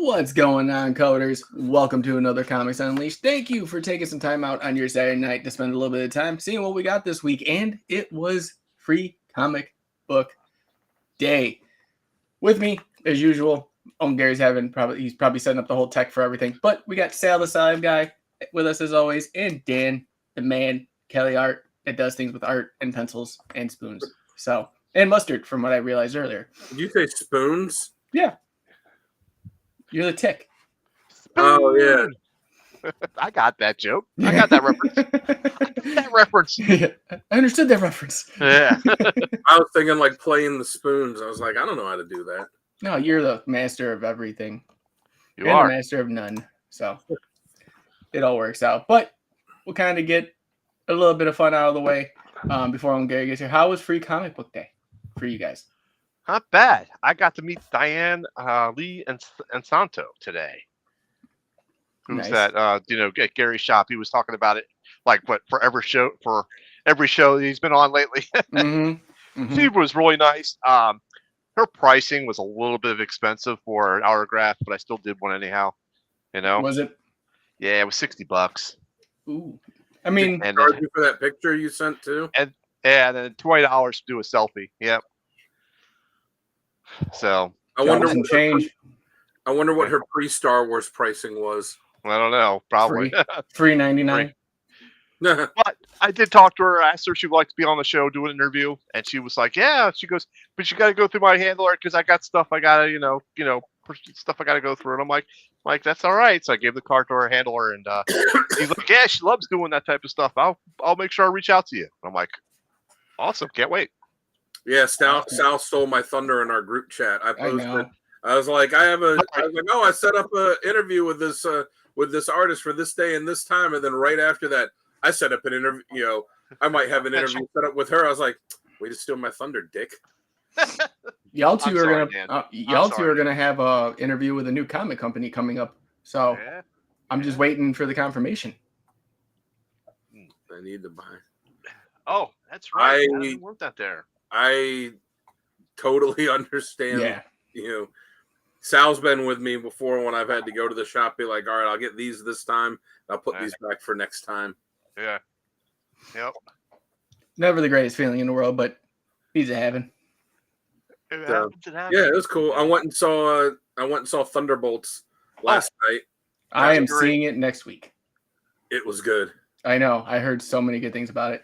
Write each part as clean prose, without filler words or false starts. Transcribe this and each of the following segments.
What's going on, coders? Welcome to another Comics Unleashed. Thank you for taking some time out on your Saturday night to spend a little bit of time seeing what we got this week. And it was Free Comic Book Day. With me, as usual, Gary's he's probably setting up the whole tech for everything. But we got Sal the Slab guy with us as always, and Dan, the man, Kelly Art, that does things with art and pencils and spoons. So, and mustard, from what I realized earlier. Did you say spoons? Yeah. You're the tick. Oh, yeah. I got that joke. I got that reference. Yeah, I understood that reference. Yeah. I was thinking like playing the spoons. I was like, I don't know how to do that. No, you're the master of everything. You are the master of none. So it all works out. But we'll kind of get a little bit of fun out of the way before Gary gets here. How was Free Comic Book Day for you guys? Not bad. I got to meet Diane, Lee, and Santo today. Who's Nice. that? At Gary's shop. He was talking about it, like for every show he's been on lately. She was really nice. Her pricing was a little bit expensive for an autograph, but I still did one anyhow. Was it? Yeah, it was $60. Ooh, I mean, Did they charge you for that picture you sent too? And then $20 to do a selfie. Yep. So I wonder what her pre-Star Wars pricing was. I don't know. Probably free $99. But I did talk to her. I asked her if she'd like to be on the show, do an interview, and she was like, "Yeah." She goes, "But you got to go through my handler because I got stuff I gotta, stuff I gotta go through." And I'm like, "That's all right." So I gave the card to her handler, and he's like, "Yeah, she loves doing that type of stuff. I'll make sure I reach out to you." And I'm like, "Awesome, can't wait." Yeah, Sal stole my thunder in our group chat. I posted. I was like, I set up an interview with this artist for this day and this time, and then right after that, I set up an interview. I might have an interview set up with her. I was like, "Way to steal my thunder, dick." Y'all two are gonna have a interview with a new comic company coming up. So I'm just waiting for the confirmation. I need to buy. Oh, that's right. I didn't want that there. I totally understand. Yeah. Sal's been with me before when I've had to go to the shop, be like, all right, I'll get these this time. I'll put these back for next time. Yeah. Yep. Never the greatest feeling in the world, but needs to happen. It happens. Yeah, it was cool. I went and saw Thunderbolts last night. I am seeing it next week. It was good. I know. I heard so many good things about it.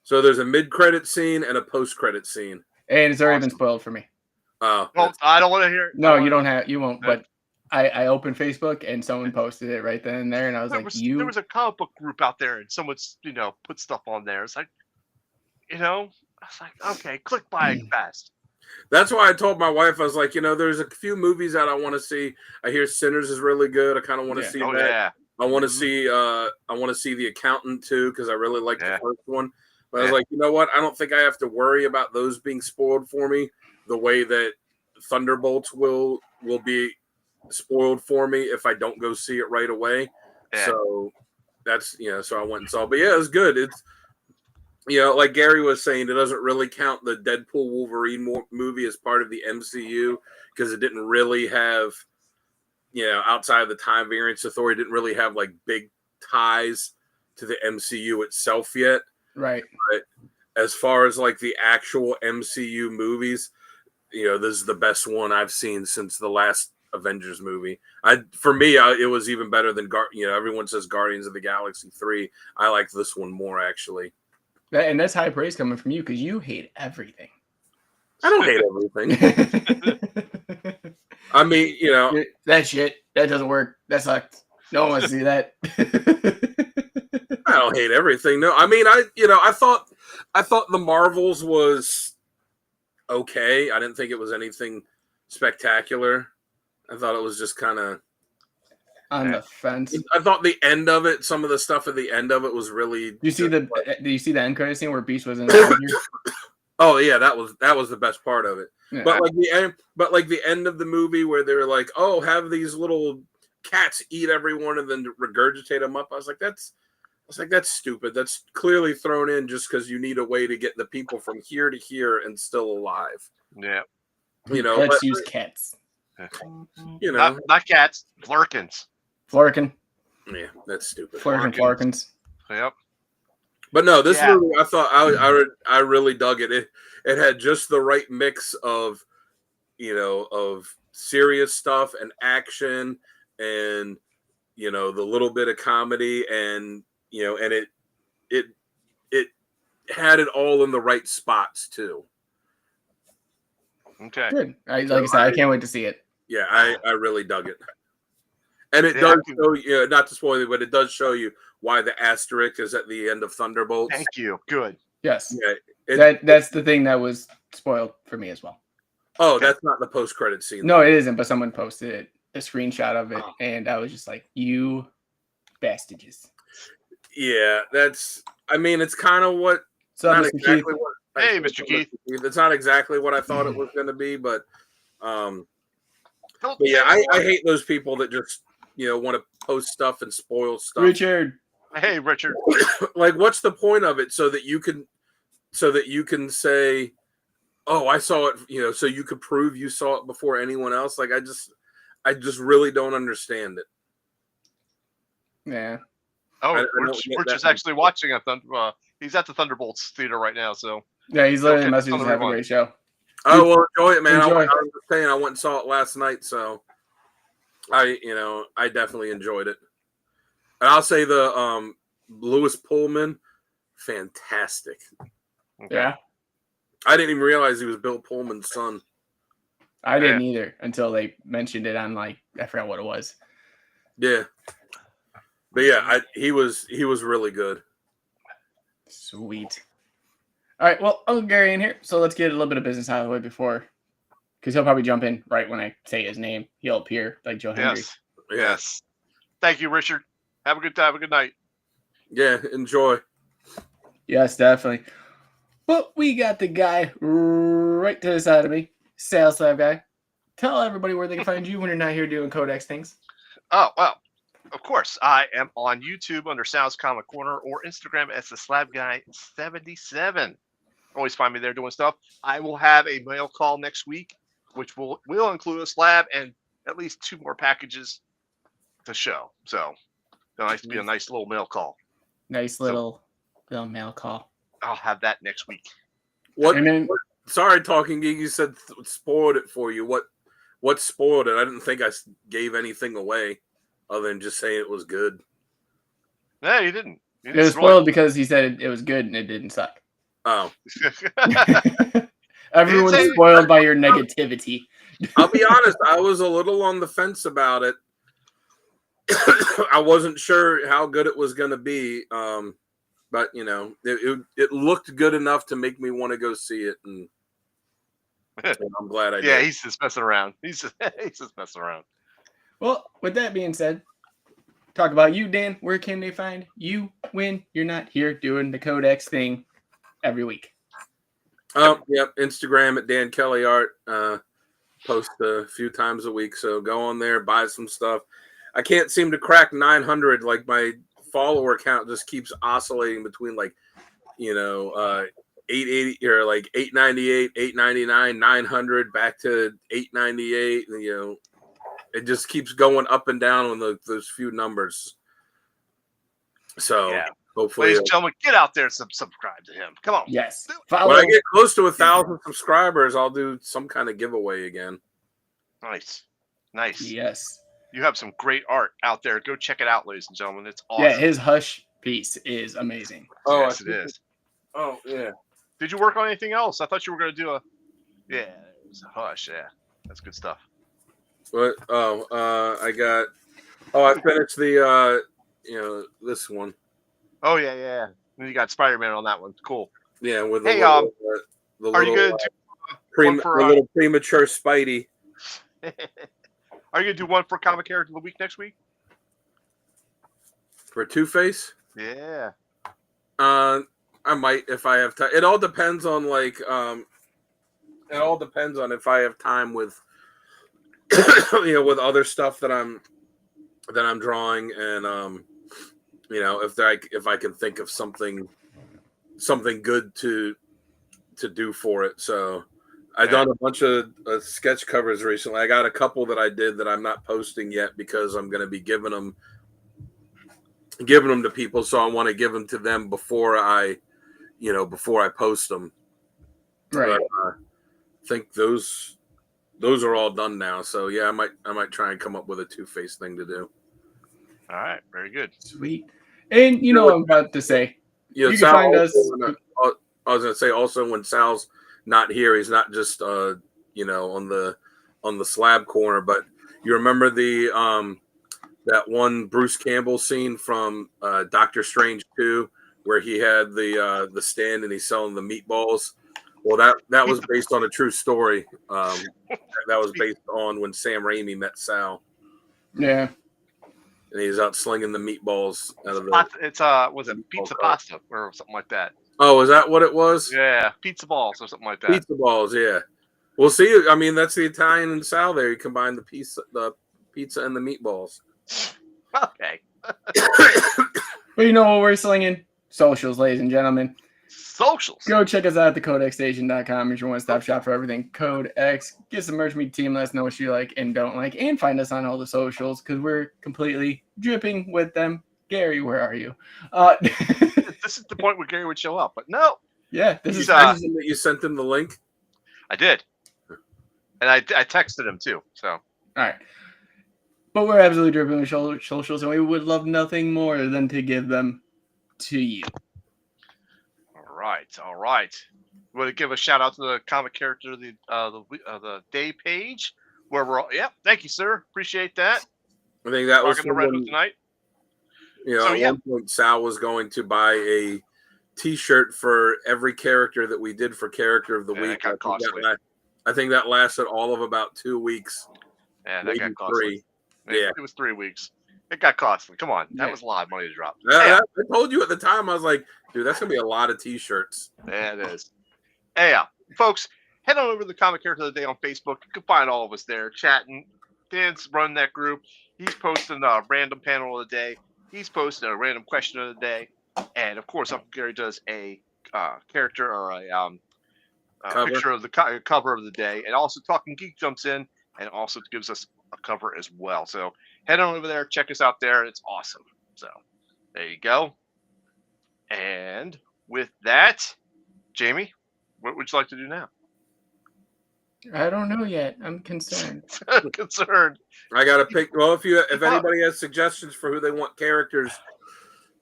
So there's a mid-credit scene and a post-credit scene. And it's already been spoiled for me. Oh. Well, I don't want to hear it. No, you won't. But I opened Facebook and someone posted it right then and there, and I was there was a comic book group out there, and someone's put stuff on there. It's like, I was like, okay, click buy fast. That's why I told my wife, I was like, there's a few movies that I want to see. I hear Sinners is really good. I kind of want to see that. Yeah. I want to see The Accountant too, because I really like the first one. But I was like, you know what? I don't think I have to worry about those being spoiled for me the way that Thunderbolts will be spoiled for me if I don't go see it right away. Yeah. So that's so I went and saw. But yeah, it was good. It's like Gary was saying, it doesn't really count the Deadpool Wolverine movie as part of the MCU because it didn't really have outside of the Time Variance Authority, didn't really have like big ties to the MCU itself yet. Right. But as far as like the actual MCU movies, this is the best one I've seen since the last Avengers movie. For me, it was even better than everyone says Guardians of the Galaxy 3. I like this one more actually. And that's high praise coming from you because you hate everything. I don't hate everything. I mean, that shit that doesn't work. That sucks. No one wants to see that. I don't hate everything. No, I mean, I thought the Marvels was okay. I didn't think it was anything spectacular. I thought it was just kind of on the fence. I thought the end of it, some of the stuff at the end of it was really. Do you see the end credit scene where Beast was in the Oh yeah, that was the best part of it. Yeah. But the end of the movie where they're like, "Oh, have these little cats eat everyone and then regurgitate them up." I was like, that's stupid. That's clearly thrown in just because you need a way to get the people from here to here and still alive. Yeah. Let's use cats. You know, not cats, Flurkins. Flurkin. Yeah, that's stupid. Flurkins. Yep. But no, this movie, I thought I really dug it. It had just the right mix of, of serious stuff and action, and the little bit of comedy, and and it had it all in the right spots too. Okay. Good. Like I said, I can't wait to see it. Yeah, I really dug it. And it does show you, not to spoil it, but it does show you why the asterisk is at the end of Thunderbolts. Thank you. Good. Yes. Yeah, that's the thing that was spoiled for me as well. Oh, that's not the post-credit scene. No, it isn't, but someone posted it, a screenshot of it, and I was just like, you bastards. Yeah, it's kind of what... So, Hey, Mr. Keith. It's not exactly what I thought it was going to be, but yeah, I hate those people that just, want to post stuff and spoil stuff. Richard. Hey, Richard. Like, what's the point of it? So that you can say, oh, I saw it, so you could prove you saw it before anyone else. Like, I just really don't understand it. Yeah. Oh, Rich is actually watching he's at the Thunderbolts theater right now, so. Yeah, he's literally messaging us, have a great show. Oh, well, enjoy it, man. Enjoy. I was just saying, I went and saw it last night, so I definitely enjoyed it. And I'll say the Lewis Pullman, fantastic. Okay. Yeah. I didn't even realize he was Bill Pullman's son. I didn't either until they mentioned it on I forgot what it was. Yeah. But yeah, he was really good. Sweet. All right, well, Uncle Gary in here, so let's get a little bit of business out of the way before, because he'll probably jump in right when I say his name. He'll appear like Joe Henry. Yes. Thank you, Richard. Have a good time. Have a good night. Yeah, enjoy. Yes, definitely. But we got the guy right to the side of me, Sales Slab guy. Tell everybody where they can find you when you're not here doing Codex things. Oh, well, of course. I am on YouTube under Sal's Comic Corner or Instagram as the Slab Guy 77. Always find me there doing stuff. I will have a mail call next week, which will include a slab and at least 2 more packages to show. So it'll be a nice little mail call. Nice little mail call. I'll have that next week. Sorry, Talking Geek, you said spoiled it for you. What spoiled it? I didn't think I gave anything away other than just saying it was good. No, you didn't. It was spoiled because he said it was good and it didn't suck. Oh. Everyone's spoiled by your negativity. I'll be honest, I was a little on the fence about it. I wasn't sure how good it was going to be. But, it looked good enough to make me want to go see it. And I'm glad I did. Yeah, he's just messing around. He's just messing around. Well, with that being said, talk about you, Dan. Where can they find you when you're not here doing the Codex thing every week? Yep. Instagram at Dan Kelly Art. Post a few times a week. So go on there, buy some stuff. I can't seem to crack 900. Like, my follower count just keeps oscillating between 880 or 898, 899, 900 back to 898. And, it just keeps going up and down on those few numbers. So hopefully, ladies and gentlemen, get out there and subscribe to him. Come on. Yes. When I get close to 1,000 subscribers, I'll do some kind of giveaway again. Nice. Yes. You have some great art out there. Go check it out, ladies and gentlemen. It's awesome. Yeah, his Hush piece is amazing. Oh, yes, it is. Oh, yeah. Did you work on anything else? I thought you were going to do it was a Hush. Yeah, that's good stuff. What? I finished the, this one. Oh, yeah. Then you got Spider-Man on that one. Cool. Yeah, with are you going to do one for a little premature Spidey? Are you going to do one for Comic Character of the Week next week? For Two-Face? Yeah. I might if I have time. It all depends on if I have time with with other stuff that I'm drawing, and if I can think of something good to do for it. So I've done a bunch of sketch covers recently. I got a couple that I did that I'm not posting yet because I'm going to be giving them to people. So I want to give them to them before I post them. Right. But, I think those are all done now. So yeah, I might try and come up with a Two-Face thing to do. All right, very good, sweet. And you know what I'm about to say. Yeah, you can find us. I was gonna say also when Sal's not here, he's not just on the slab corner, but you remember the that one Bruce Campbell scene from Doctor Strange 2 where he had the stand and he's selling the meatballs. Well, that was based on a true story. That was based on when Sam Raimi met Sal. Yeah. And he's out slinging the meatballs out of the. It's was it pizza pasta or something like that? Oh, is that what it was? Yeah, pizza balls or something like that. Pizza balls, yeah. We'll see. I mean, that's the Italian and Sal there. You combine the pizza and the meatballs. Okay. Well, you know what we're slinging? Socials, ladies and gentlemen. Socials. Go check us out at thecodexstation.com. It's your one-stop shop for everything Code X. Get some merch, meet the team, let us know what you like and don't like, and find us on all the socials because we're completely dripping with them. Gary, where are you? This is the point where Gary would show up, but no. Yeah, this is that you sent him the link. I did, and I texted him too. So all right, but we're absolutely dripping with socials, and we would love nothing more than to give them to you. All right. We want to give a shout out to the comic character of the day page where we're all. Yep, thank you, sir. Appreciate that. I think that was the red tonight. One point Sal was going to buy a T-shirt for every character that we did for Character of the Week. I think that lasted all of about 2 weeks. Yeah, that got costly. It was 3 weeks. It got costly. Come on, that was a lot of money to drop. I told you at the time. I was like, dude, that's gonna be a lot of T-shirts. Yeah, it is. Hey, folks, head on over to the Comic Character of the Day on Facebook. You can find all of us there chatting. Dan's running that group. He's posting a random panel of the day. He's posting a random question of the day, and of course, Uncle Gary does a character or a picture of the cover of the day, and also Talking Geek jumps in and also gives us a cover as well. So head on over there, check us out there. It's awesome. So there you go. And with that, Jamie, what would you like to do now? I don't know yet. I'm concerned. Concerned. I gotta pick. Well, if anybody has suggestions for who they want characters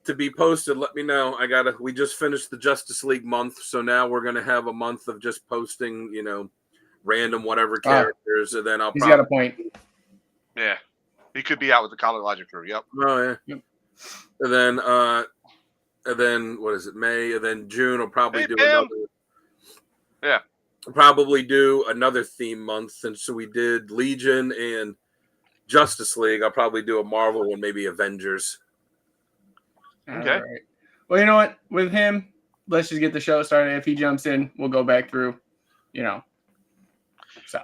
to be posted, let me know. We just finished the Justice League month, so now we're gonna have a month of just posting, random whatever characters, and then He's got a point. Yeah, he could be out with the Comic Logic crew. Yep. Oh yeah. Yep. And then what is it? May, and then June will probably do another. Yeah. We'll probably do another theme month, and so we did Legion and Justice League. I'll probably do a Marvel one, maybe Avengers. Okay. All right. Well, you know what? With him, let's just get the show started. If he jumps in, we'll go back through. So.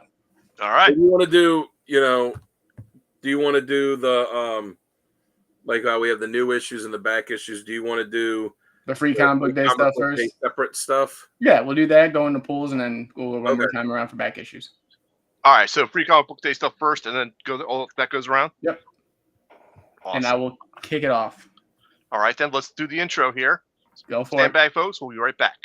All right. Do you want to do? Do you want to do the like we have the new issues and the back issues? Do you want to do the free comic book day stuff first? Separate stuff. Yeah, we'll do that. Go into pools and then we'll go one more time around for back issues. All right, so free comic book day stuff first, and then all that goes around. Yep. Awesome. And I will kick it off. All right, then let's do the intro here. Go for it. Stand back, folks. We'll be right back.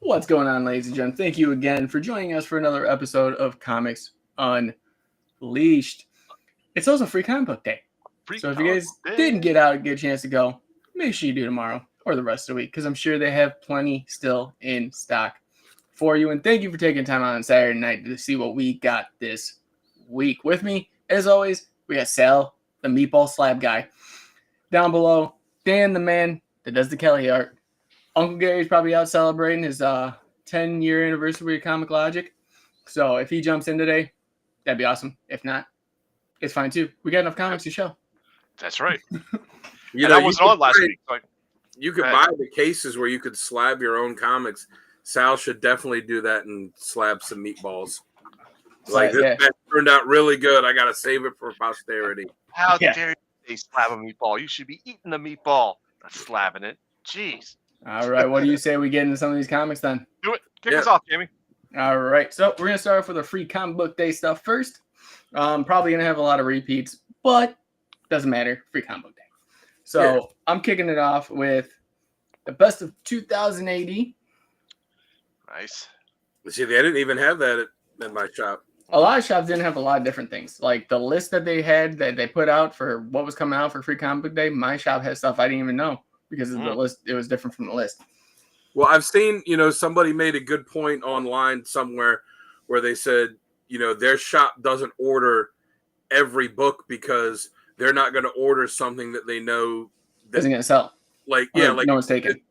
What's going on, ladies and gentlemen? Thank you again for joining us for another episode of Comics Unleashed. It's also free comic book day. So if you guys didn't get out and get a chance to go, make sure you do tomorrow or the rest of the week, because I'm sure they have plenty still in stock for you. And thank you for taking time out on Saturday night to see what we got this week. With me, as always, we got Sal, the meatball slab guy. Down below, Dan, the man that does the Kelly art. Uncle Gary's probably out celebrating his 10-year anniversary of Comic Logic. So if he jumps in today, that'd be awesome. If not, it's fine too. We got enough comics to show. That's right. I wasn't on last week. You could buy the cases where you could slab your own comics. Sal should definitely do that and slab some meatballs. Like, this match turned out really good. I got to save it for posterity. How dare you slab a meatball? You should be eating the meatball, not slabbing it. Jeez. All right, what do you say we get into some of these comics then? Do it. Kick us off, Jamie. All right, so we're going to start off with the free comic book day stuff first. Probably going to have a lot of repeats, but doesn't matter. Free comic book day. So I'm kicking it off with the best of 2000 AD. Nice. See, they didn't even have that at my shop. A lot of shops didn't have a lot of different things. Like the list that they had that they put out for what was coming out for free comic book day, my shop had stuff I didn't even know because of the list. It was different from the list. Well, I've seen, somebody made a good point online somewhere where they said, their shop doesn't order every book because they're not going to order something that they know isn't going to sell. Like no one's taking.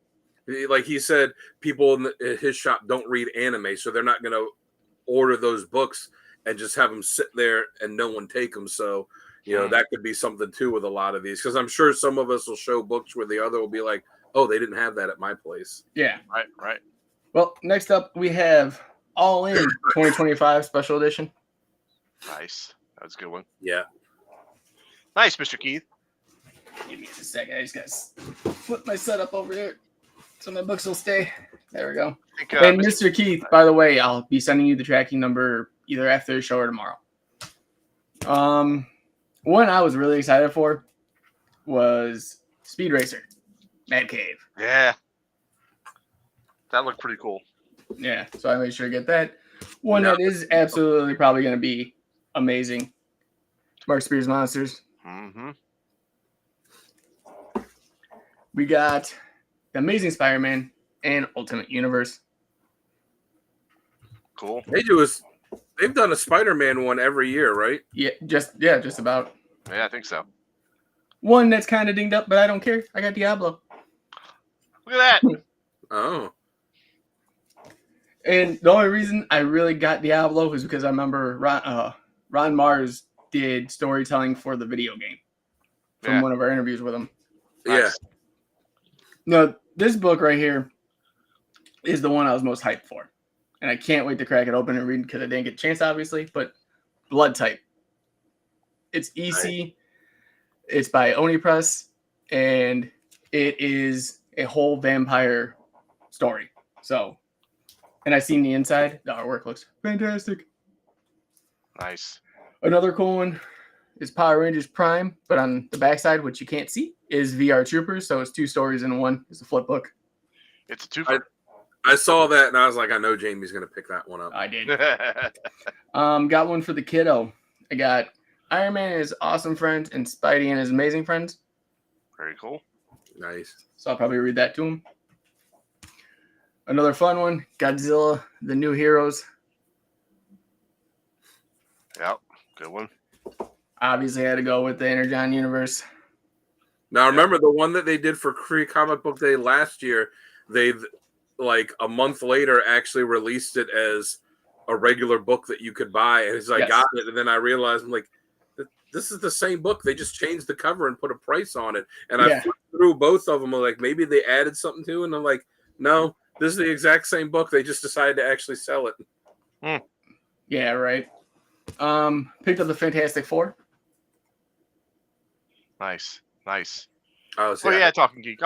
Like he said, people in his shop don't read anime, so they're not going to order those books and just have them sit there and no one take them. So, that could be something too with a lot of these, because I'm sure some of us will show books where the other will be like, oh, they didn't have that at my place. Yeah. Right. Well, next up we have All In 2025 Special Edition. Nice. That was a good one. Yeah. Nice, Mr. Keith. Give me just a second. I just got to flip my setup over here so my books will stay. There we go. And Mr. Keith, by the way, I'll be sending you the tracking number either after the show or tomorrow. One I was really excited for was Speed Racer, Mad Cave. Yeah. That looked pretty cool. Yeah, so I made sure to get that. One that is absolutely probably going to be amazing. Mark Spears Monsters. Mm-hmm. We got The Amazing Spider-Man and Ultimate Universe. Cool. They've done a Spider-Man one every year, right? Yeah, just about. Yeah, I think so. One that's kind of dinged up, but I don't care. I got Diablo. Look at that. Oh. And the only reason I really got Diablo is because I remember Ron Mars did storytelling for the video game from one of our interviews with him. Yeah. No, this book right here is the one I was most hyped for. And I can't wait to crack it open and read because I didn't get a chance, obviously. But Blood Type. It's EC. Right. It's by Oni Press. And it is a whole vampire story. So, and I've seen the inside. The artwork looks fantastic. Nice. Another cool one is Power Rangers Prime. But on the backside, which you can't see, is VR Troopers. So it's two stories in one. It's a flip book. It's a two. I saw that and I was like, I know Jamie's going to pick that one up. I did. Got one for the kiddo. I got Iron Man and his awesome friends and Spidey and his amazing friends. Very cool. Nice. So I'll probably read that to him. Another fun one, Godzilla, The New Heroes. Yep, good one. Obviously, I had to go with the Energon universe. Now, remember the one that they did for Free Comic Book Day last year, they like a month later actually released it as a regular book that you could buy. And I got it, and then I realized, I'm like, this is the same book. They just changed the cover and put a price on it. And I flipped through both of them. I'm like, maybe they added something to it. And I'm like, no, this is the exact same book. They just decided to actually sell it. Yeah, right. Picked up the Fantastic Four. Nice. Oh, yeah, Talking Geek.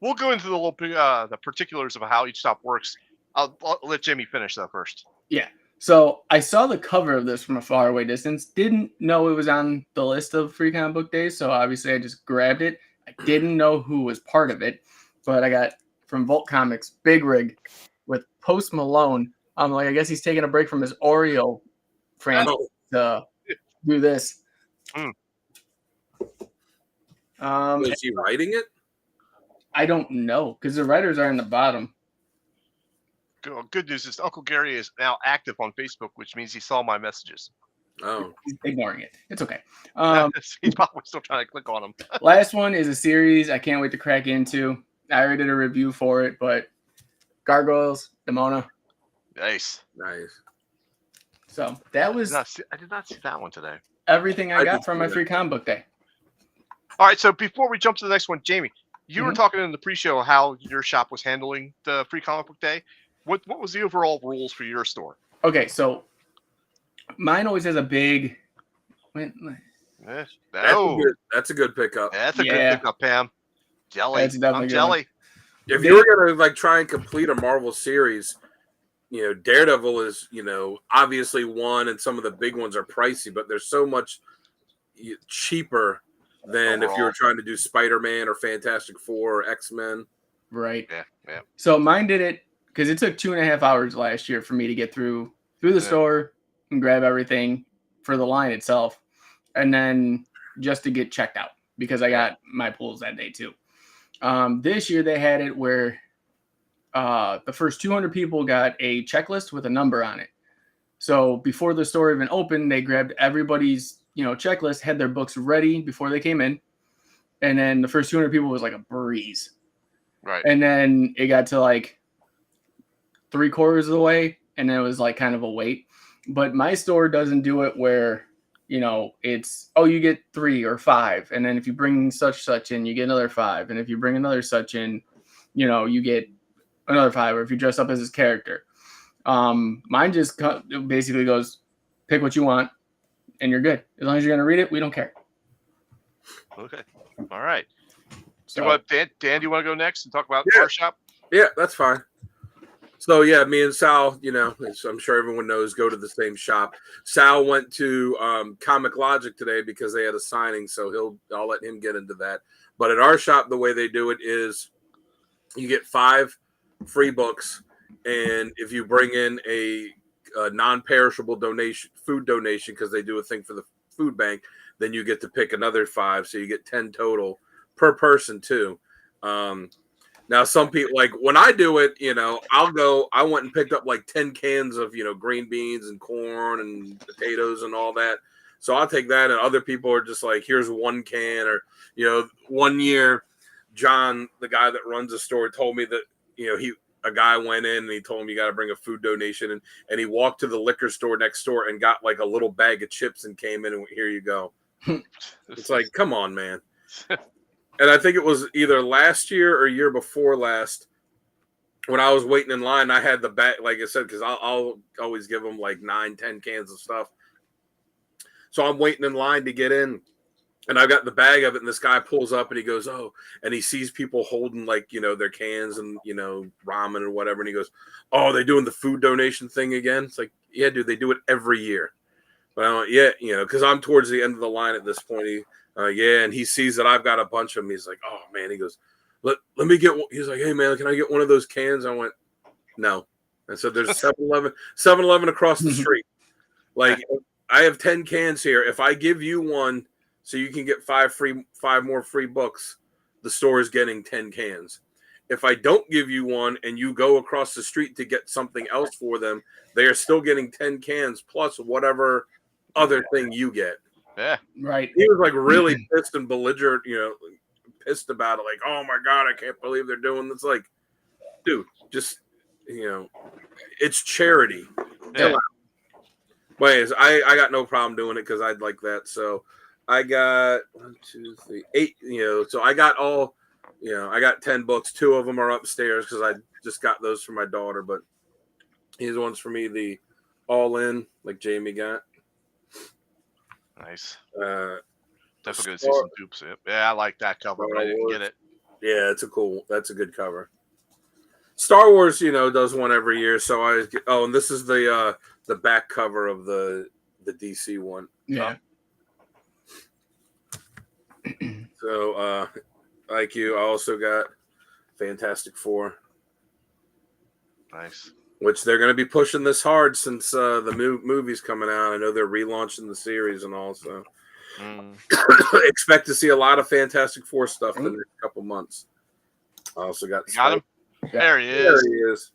We'll go into the particulars of how each stop works. I'll let Jamie finish that first. Yeah. So I saw the cover of this from a faraway distance. Didn't know it was on the list of free comic book days. So obviously I just grabbed it. I didn't know who was part of it, but I got from Volt Comics, Big Rig with Post Malone. I'm like, I guess he's taking a break from his Oreo franchise to do this. Is he writing it? I don't know because the writers are in the bottom. Good news is Uncle Gary is now active on Facebook, which means he saw my messages. Oh, he's ignoring it. It's okay. He's probably still trying to click on them. Last one is a series I can't wait to crack into. I already did a review for it, but Gargoyles, Demona. Nice. So that was. I did not see that one today. Everything I got from my free comic book day. All right, so before we jump to the next one, Jamie, you were talking in the pre-show how your shop was handling the free comic book day. What was the overall rules for your store? Okay, so mine always has a big. That's a good pickup. That's a good pickup, Pam. Jelly. That's definitely I'm jelly. If you were gonna like try and complete a Marvel series, Daredevil is obviously one, and some of the big ones are pricey, but they're so much cheaper than if you were trying to do Spider-Man or Fantastic Four or X-Men. Right. Yeah. So mine did it because it took 2.5 hours last year for me to get through the store and grab everything for the line itself, and then just to get checked out because I got my pulls that day too. This year they had it where the first 200 people got a checklist with a number on it. So before the store even opened, they grabbed everybody's checklist, had their books ready before they came in, and then the first 200 people was like a breeze. Right. And then it got to like 3/4 of the way, and then it was like kind of a wait. But my store doesn't do it where it's you get 3 or 5, and then if you bring such in, you get another 5, and if you bring another such in, you get another 5, or if you dress up as his character. Mine just basically goes, pick what you want, and you're good. As long as you're gonna read it, we don't care. Okay. All right. So, Dan, do you want to go next and talk about our shop? Yeah, that's fine. So yeah, me and Sal, I'm sure everyone knows, go to the same shop. Sal went to Comic Logic today because they had a signing, so I'll let him get into that. But at our shop, the way they do it is you get 5 free books, and if you bring in a non-perishable food donation, because they do a thing for the food bank, then you get to pick another 5, so you get 10 total per person too. Now some people, like when I do it, I went and picked up like 10 cans of green beans and corn and potatoes and all that, so I'll take that. And other people are just like, here's 1 can. Or 1 year John, the guy that runs the store, told me that a guy went in and he told him you got to bring a food donation, and he walked to the liquor store next door and got like a little bag of chips and came in and went, here you go. It's like, come on, man. And I think it was either last year or year before last, when I was waiting in line, I had the bag, like I said, because I'll always give them like 9-10 cans of stuff. So I'm waiting in line to get in, and I got the bag of it, and this guy pulls up and he goes, oh, and he sees people holding like, their cans and, ramen or whatever. And he goes, oh, they're doing the food donation thing again. It's like, yeah, dude, they do it every year. But I went, because I'm towards the end of the line at this point. And he sees that I've got a bunch of them. He's like, oh man, he goes, let me get one. He's like, hey man, can I get one of those cans? I went, no. I said, there's 7-Eleven across the street. Like, I have 10 cans here. If I give you one so you can get 5 more free books, the store is getting 10 cans. If I don't give you one and you go across the street to get something else for them, they are still getting 10 cans plus whatever other thing you get. Yeah. Right. He was like really pissed and belligerent, pissed about it. Like, oh my God, I can't believe they're doing this. Like, dude, just, it's charity. Yeah. But anyways, I got no problem doing it because I'd like that. So I got 1, 2, 3, 8, so I got all, I got 10 books. 2 of them are upstairs because I just got those for my daughter. But these ones for me, the all in, like Jamie got. Nice. Definitely going to see some dupes. Yeah, I like that cover, but I didn't get it. Yeah, that's a good cover. Star Wars, does one every year. So I get, and this is the back cover of the DC one. Yeah. So like you, I also got Fantastic Four. Nice. Which they're going to be pushing this hard since the movie's coming out. I know they're relaunching the series and all, so expect to see a lot of Fantastic Four stuff in the next couple months. I also got him. Yeah. There he is. There he is.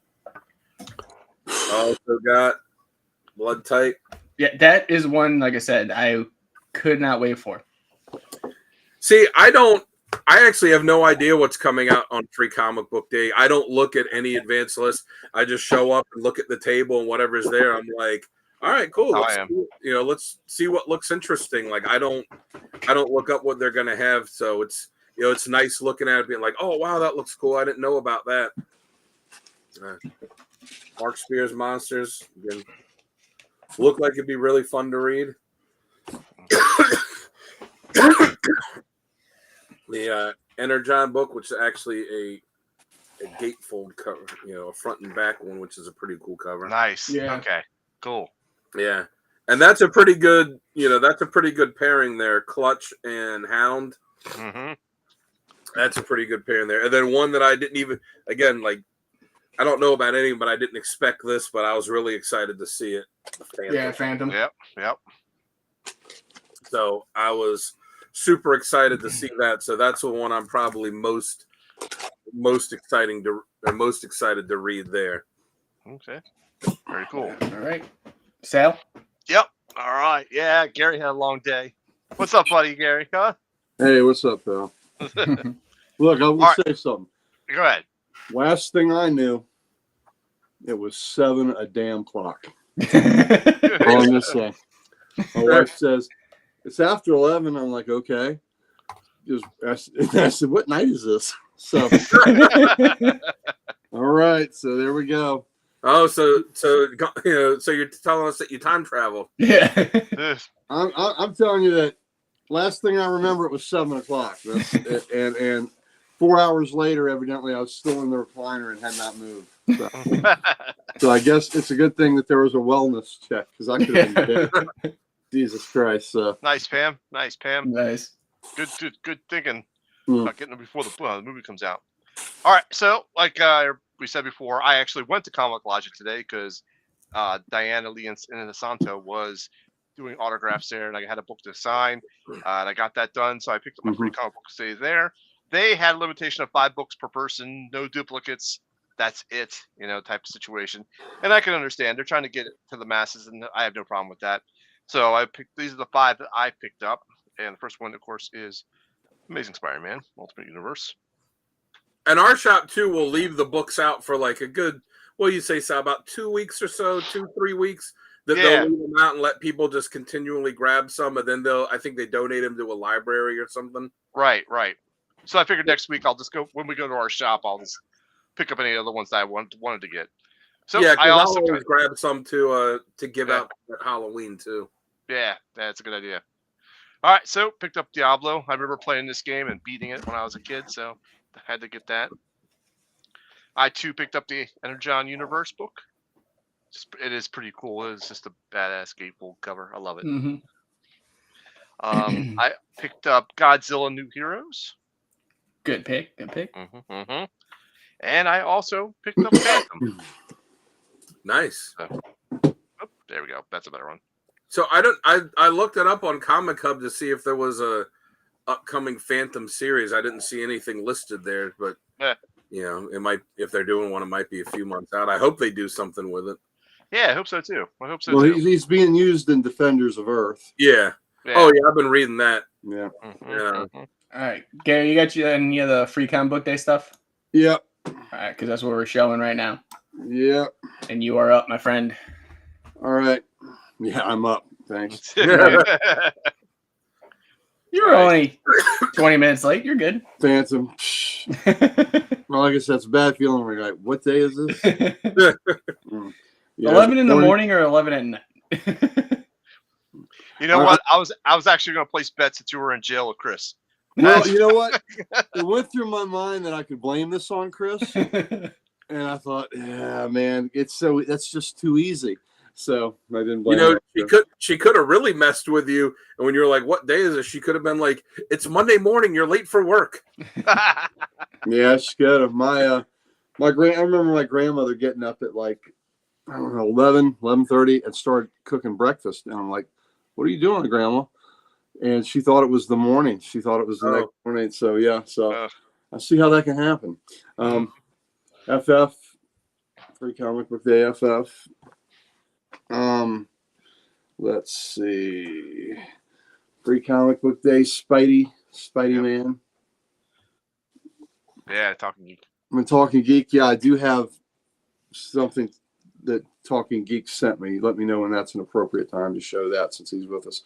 I also got Blood Type. Yeah, that is one, like I said, I could not wait for. See, I actually have no idea what's coming out on Free Comic Book Day. I don't look at any advance list. I just show up and look at the table and whatever's there. I'm like, all right, cool. Let's see what looks interesting. Like I don't look up what they're gonna have. So it's it's nice looking at it, being like, oh wow, that looks cool. I didn't know about that. Mark Spears Monsters. Again, Looked like it'd be really fun to read. The Energon book, which is actually a gatefold cover, a front and back one, which is a pretty cool cover. Nice. Yeah. Okay. Cool. Yeah. And that's a pretty good, that's a pretty good pairing there. Clutch and Hound. Mm-hmm. That's a pretty good pairing there. And then one that I didn't even, again, like, I don't know about any, but I didn't expect this, but I was really excited to see it. Phantom. Yep. So I was super excited to see that. So that's the one I'm probably most excited to read there. Okay. Very cool. All right. Sal? Yep. All right. Yeah, Gary had a long day. What's up, buddy, Gary? Huh? Hey, what's up, pal? Look, I will say something. Go ahead. Last thing I knew, it was 7 a damn clock. All I'm gonna say. My wife says it's after 11. I'm like, okay. I said, what night is this? So, all right. So there we go. Oh, so you're telling us that you time travel? Yeah. I'm telling you that. Last thing I remember, it was 7 o'clock. And 4 hours later, evidently, I was still in the recliner and had not moved. So I guess it's a good thing that there was a wellness check because I could have been dead. Jesus Christ. So. Nice, Pam. Nice. Good thinking about getting it before the movie comes out. All right. So, like we said before, I actually went to Comic Logic today because Diana Lee and Santo was doing autographs there, and I had a book to sign, and I got that done. So I picked up my free comic book today there. They had a limitation of 5 books per person, no duplicates. That's it, type of situation. And I can understand they're trying to get it to the masses, and I have no problem with that. So I picked. These are the 5 that I picked up, and the first one, of course, is Amazing Spider-Man Ultimate Universe. And our shop too will leave the books out for like a good, you say, so about 2 weeks or so, 2-3 weeks. They'll leave them out and let people just continually grab some, and then I think they donate them to a library or something. Right. So I figured next week I'll just go, when we go to our shop, I'll just pick up any other ones that I wanted to get. So yeah, I also always grab some to give out at Halloween too. Yeah, that's a good idea. All right, so picked up Diablo. I remember playing this game and beating it when I was a kid, so I had to get that. I too picked up the Energon Universe book. It is pretty cool. It's just a badass gatefold cover. I love it. Mm-hmm. I picked up Godzilla New Heroes. Good pick. Mm-hmm. And I also picked up Phantom. Nice. There we go. That's a better one. So I looked it up on Comic Hub to see if there was a upcoming Phantom series. I didn't see anything listed there, but it might, if they're doing one, it might be a few months out. I hope they do something with it. Yeah, I hope so too. Well, he's being used in Defenders of Earth. Yeah. Oh yeah, I've been reading that. Yeah. All right, Gary, you got any of the free comic book day stuff? Yep. All right, because that's what we're showing right now. Yep. And you are up, my friend. All right. Yeah, I'm up. Thanks. You were only 20 minutes late. You're good. Phantom. Well, like I said, it's a bad feeling. We're like, what day is this? 11 in the morning or 11 at night? You know what? I was actually going to place bets that you were in jail with Chris. Well, you know what? It went through my mind that I could blame this on Chris, and I thought, yeah, man, that's just too easy. So I didn't blame. She could have really messed with you, and when you were like, "What day is it?" She could have been like, "It's Monday morning. You're late for work." Yeah, she could have. I remember my grandmother getting up at like, I don't know, 11:30 and started cooking breakfast, and I'm like, "What are you doing, Grandma?" And she thought it was the morning. She thought it was the next morning. So yeah, I see how that can happen. FF, Free Comic Book Day, FF. Let's see. Free Comic Book Day, Spidey Man. Yeah, Talking Geek. I'm Talking Geek. Yeah, I do have something that Talking Geek sent me. Let me know when that's an appropriate time to show that since he's with us.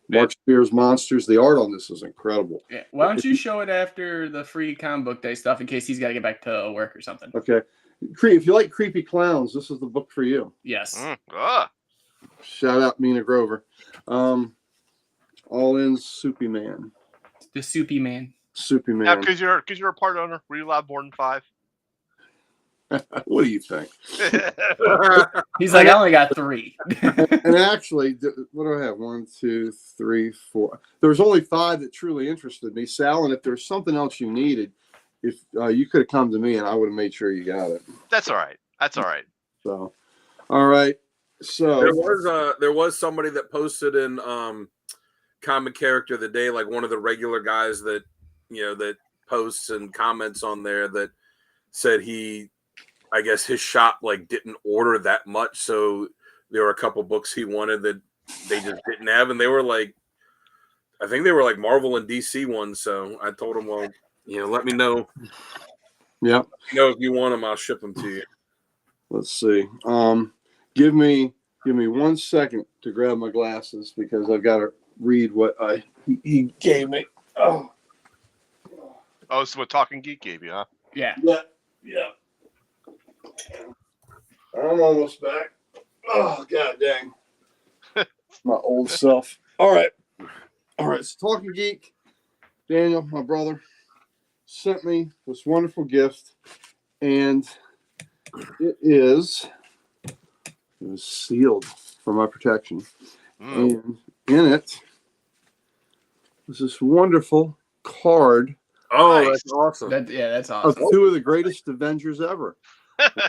Mark Spears Monsters. The art on this is incredible. Yeah. Why don't you show it after the free comic book day stuff in case he's got to get back to work or something? Okay. If you like creepy clowns, this is the book for you. Yes. Shout out Mina Grover. All in Soupy Man. The Soupy Man. Soupy Man. Now, because you're a part owner, were you allowed more than 5? What do you think? He's like, I only got 3. And actually, what do I have? 1, 2, 3, 4. There was only 5 that truly interested me, Sal. And if there's something else you needed, if you could have come to me, and I would have made sure you got it. That's all right. That's all right. So, all right. So there was somebody that posted in Comic Character of the Day, like one of the regular guys that that posts and comments on there, that said I guess his shop like didn't order that much, so there were a couple books he wanted that they just didn't have, and they were like, I think they were like Marvel and DC ones. So I told him, well, let me know. Yeah. If you want them, I'll ship them to you. Let's see. Give me 1 second to grab my glasses because I've got to read what he gave me. Oh, so what Talking Geek gave you, huh? Yeah. Yeah. I'm almost back. Oh, god dang. My old self. All right. So Talking Geek, Daniel, my brother, sent me this wonderful gift, and it was sealed for my protection. And in it was this wonderful card. Oh, nice. That's awesome. That's awesome. Of 2 of the greatest Avengers ever.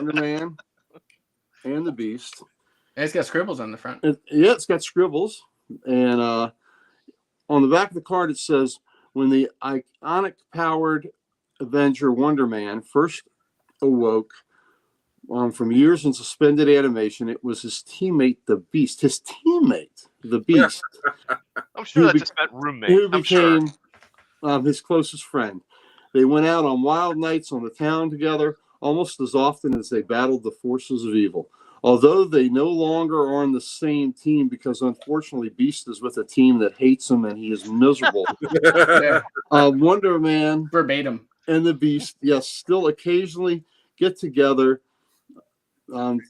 Wonder Man and the Beast. And it's got scribbles on the front. It's got scribbles. And on the back of the card, it says, when the iconic-powered Avenger Wonder Man first awoke from years in suspended animation, it was his teammate, the Beast. His teammate, the Beast. I'm sure that just meant roommate. Who became his closest friend. They went out on wild nights on the town together, almost as often as they battled the forces of evil. Although they no longer are on the same team, because unfortunately Beast is with a team that hates him and he is miserable. Wonder Man verbatim and the Beast, yes, still occasionally get together to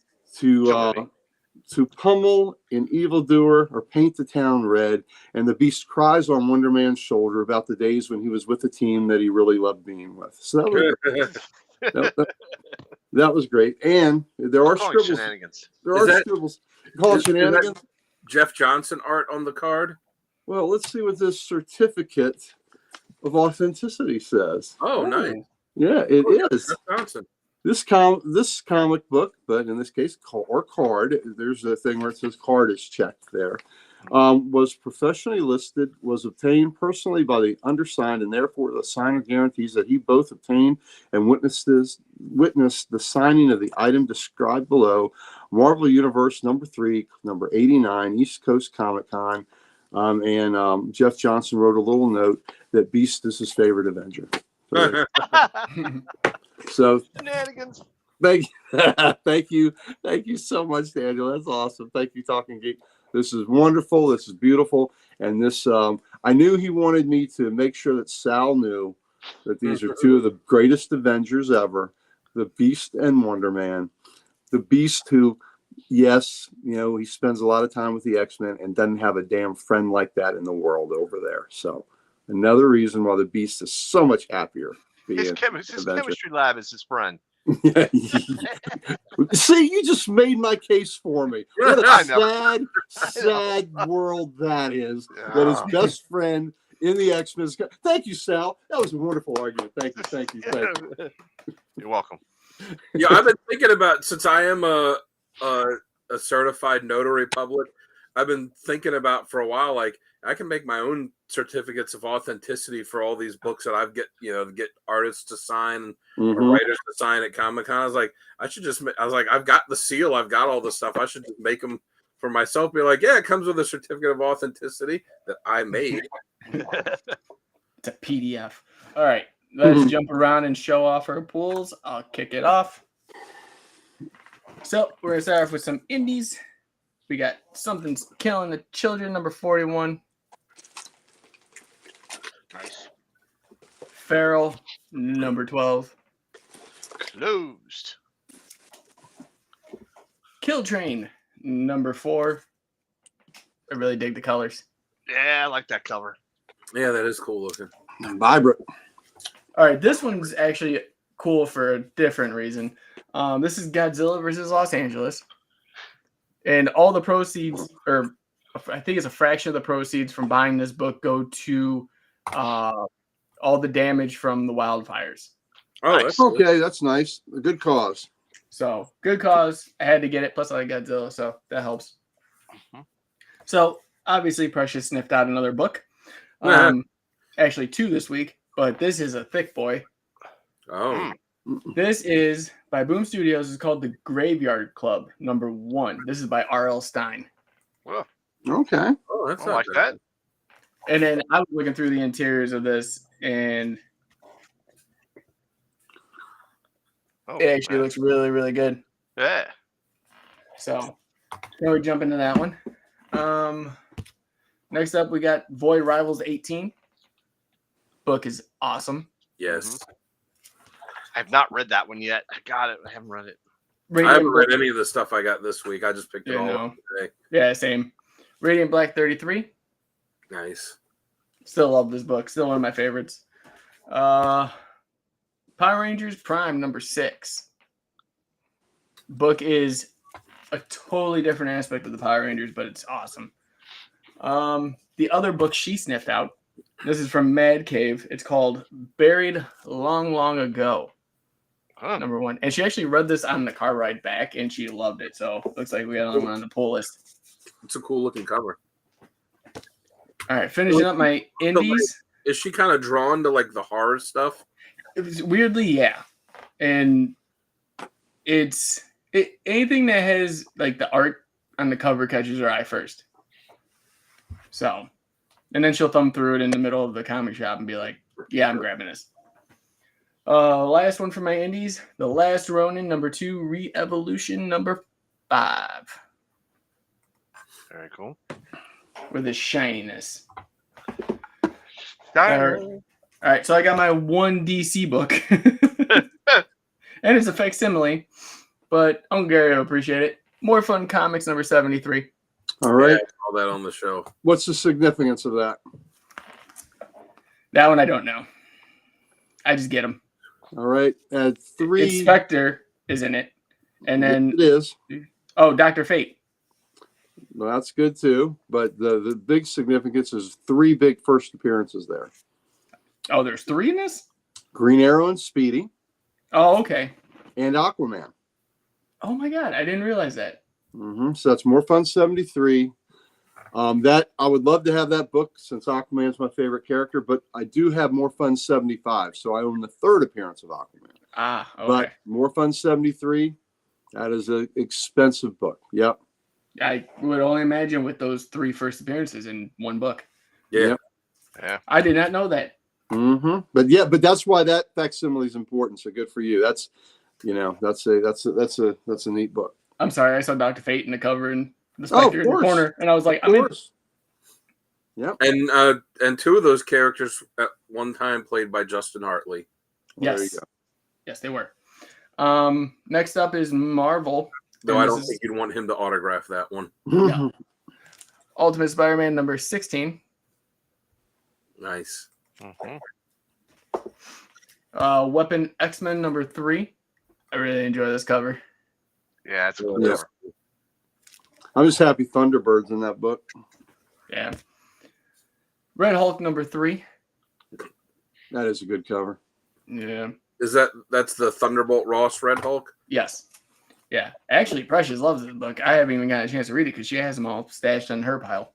pummel an evildoer or paint the town red, and the Beast cries on Wonder Man's shoulder about the days when he was with the team that he really loved being with. So that was great. And there are scribbles. Shenanigans. There are scribbles. You call it shenanigans? Jeff Johnson art on the card? Well, let's see what this certificate of authenticity says. Oh, nice. Yeah, it is. Jeff Johnson. This comic book, but in this case, card, there's a thing where it says card is checked there, was professionally listed, was obtained personally by the undersigned, and therefore the signer guarantees that he both obtained and witnessed the signing of the item described below, Marvel Universe #3, number 89, East Coast Comic Con. And Jeff Johnson wrote a little note that Beast is his favorite Avenger. So shenanigans. Thank you so much, Daniel. That's awesome. Thank you, Talking Geek. This is wonderful. This is beautiful. And this, I knew he wanted me to make sure that Sal knew that these are 2 of the greatest Avengers ever, the Beast and Wonder Man. The Beast, who, yes, he spends a lot of time with the X-Men and doesn't have a damn friend like that in the world over there. So another reason why the Beast is so much happier. His chemistry lab is his friend. See, you just made my case for me. What a sad world that is. Yeah. That his best friend in the X-Men. Thank you, Sal. That was a wonderful argument. Thank you. You're welcome. Yeah, I've been thinking about, since I am a certified notary public, I've been thinking about for a while, like, I can make my own certificates of authenticity for all these books that I've get artists to sign or writers to sign at Comic-Con. I was like, I've got the seal, I've got all the stuff. I should just make them for myself. Be like, yeah, it comes with a certificate of authenticity that I made. It's a PDF. All right, let's jump around and show off our pools. I'll kick it off. So we're gonna start off with some indies. We got Something's Killing the Children, number 41. Nice. Feral, number 12. Closed. Kill Train, number 4. I really dig the colors. Yeah, I like that cover. Yeah, that is cool looking. Vibrant. All right, this one's actually cool for a different reason. This is Godzilla versus Los Angeles. And all the proceeds, or I think it's a fraction of the proceeds from buying this book, go to all the damage from the wildfires. Oh, Nice. that's cool. Okay, that's nice. A good cause. So good cause. I had to get it. Plus, I like Godzilla, so that helps. Mhm. So obviously, Precious sniffed out another book. Actually, 2 this week, but this is a thick boy. Oh, This is by Boom Studios. It's called The Graveyard Club #1. This is by R.L. Stein. Well, Okay. oh, that's I not like bad. that. And then I was looking through the interiors of this, and Oh, it actually man. looks really, really good. Yeah. So, can we jump into that one? Next up, we got Void Rivals 18. Book is awesome. Yes. I have not read that one yet. I got it. I haven't read it. I haven't read any of the stuff I got this week. I just picked it all up today. Yeah, same. Radiant Black 33. Nice. Still love this book. Still one of my favorites. Power Rangers Prime #6. Book is a totally different aspect of the Power Rangers, but it's awesome. The other book she sniffed out. This is from Mad Cave. It's called Buried Long, Long Ago. Huh. #1. And she actually read this on the car ride back, and she loved it. So looks like we got another one on the pull list. It's a cool looking cover. All right, finishing up my indies. Is she kind of drawn to like the horror stuff? It was weirdly, yeah. And it's anything that has like the art on the cover catches her eye first. So, and then she'll thumb through it in the middle of the comic shop and be like, yeah, I'm grabbing this. Last one for my indies, The Last Ronin #2, Re-Evolution #5. Very cool. With the shininess. Diner. All right, so I got my one DC book. And it's a facsimile, but Uncle Gary will appreciate it. More Fun Comics #73. All right. Yeah, I saw that on the show. What's the significance of that? That one I don't know. I just get them. All right. At 3. Spectre is in it. And then, it is. oh, Dr. Fate. Well, that's good too. But the big significance is 3 big first appearances there. Oh, there's 3 in this? Green Arrow and Speedy Oh, okay. and Aquaman. Oh my God, I didn't realize that. So that's More Fun 73. That I would love to have that book since Aquaman's my favorite character, but I do have More Fun 75, so I own the 3rd appearance of Aquaman. Ah, okay. But More Fun 73, that is an expensive book. Yep. I would only imagine with those 3 first appearances in one book. Yeah. Yeah. I did not know that. But that's why that facsimile is important. So good for you. That's, that's a neat book. I'm sorry, I saw Dr. Fate in the cover and the Spectre in the corner, and I was like, I'm in. Yep. And 2 of those characters at one time played by Justin Hartley. Well, there Yes. you go. Yes, they were. Next up is Marvel. Though I don't think you'd want him to autograph that one. Yeah. Ultimate Spider-Man #16. Nice. Weapon X-Men #3. I really enjoy this cover. Yeah, it's cool. Yeah. I'm just happy Thunderbird's in that book. Yeah. Red Hulk #3. That is a good cover. Yeah. That's the Thunderbolt Ross Red Hulk? Yes. Yeah. Actually, Precious loves this book. I haven't even got a chance to read it because she has them all stashed in her pile.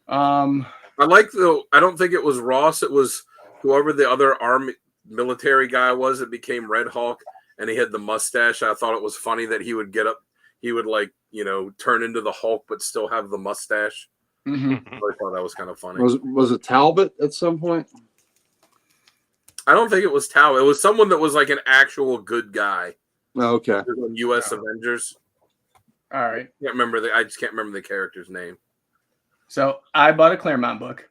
I like I don't think it was Ross. It was whoever the other army military guy was that became Red Hulk, and he had the mustache. I thought it was funny that he would get up, he would turn into the Hulk but still have the mustache. I thought that was kind of funny. Was it Talbot at some point? I don't think it was Tao. It was someone that was like an actual good guy. Oh, okay. U.S. Avengers. All right. I just can't remember the character's name. So I bought a Claremont book.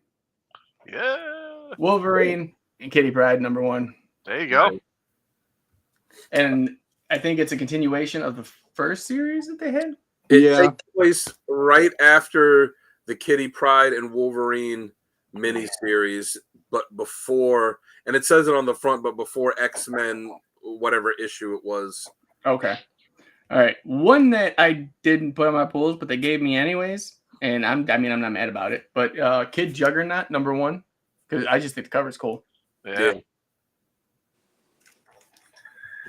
Yeah. Wolverine and Kitty Pryde #1. There you go. And I think it's a continuation of the first series that they had. It takes place right after the Kitty Pryde and Wolverine miniseries, but before, and it says it on the front, but before X-Men, whatever issue it was. Okay. All right. One that I didn't put on my pools, but they gave me anyways, and I'm not mad about it. But Kid Juggernaut #1, because I just think the cover's cool. Yeah.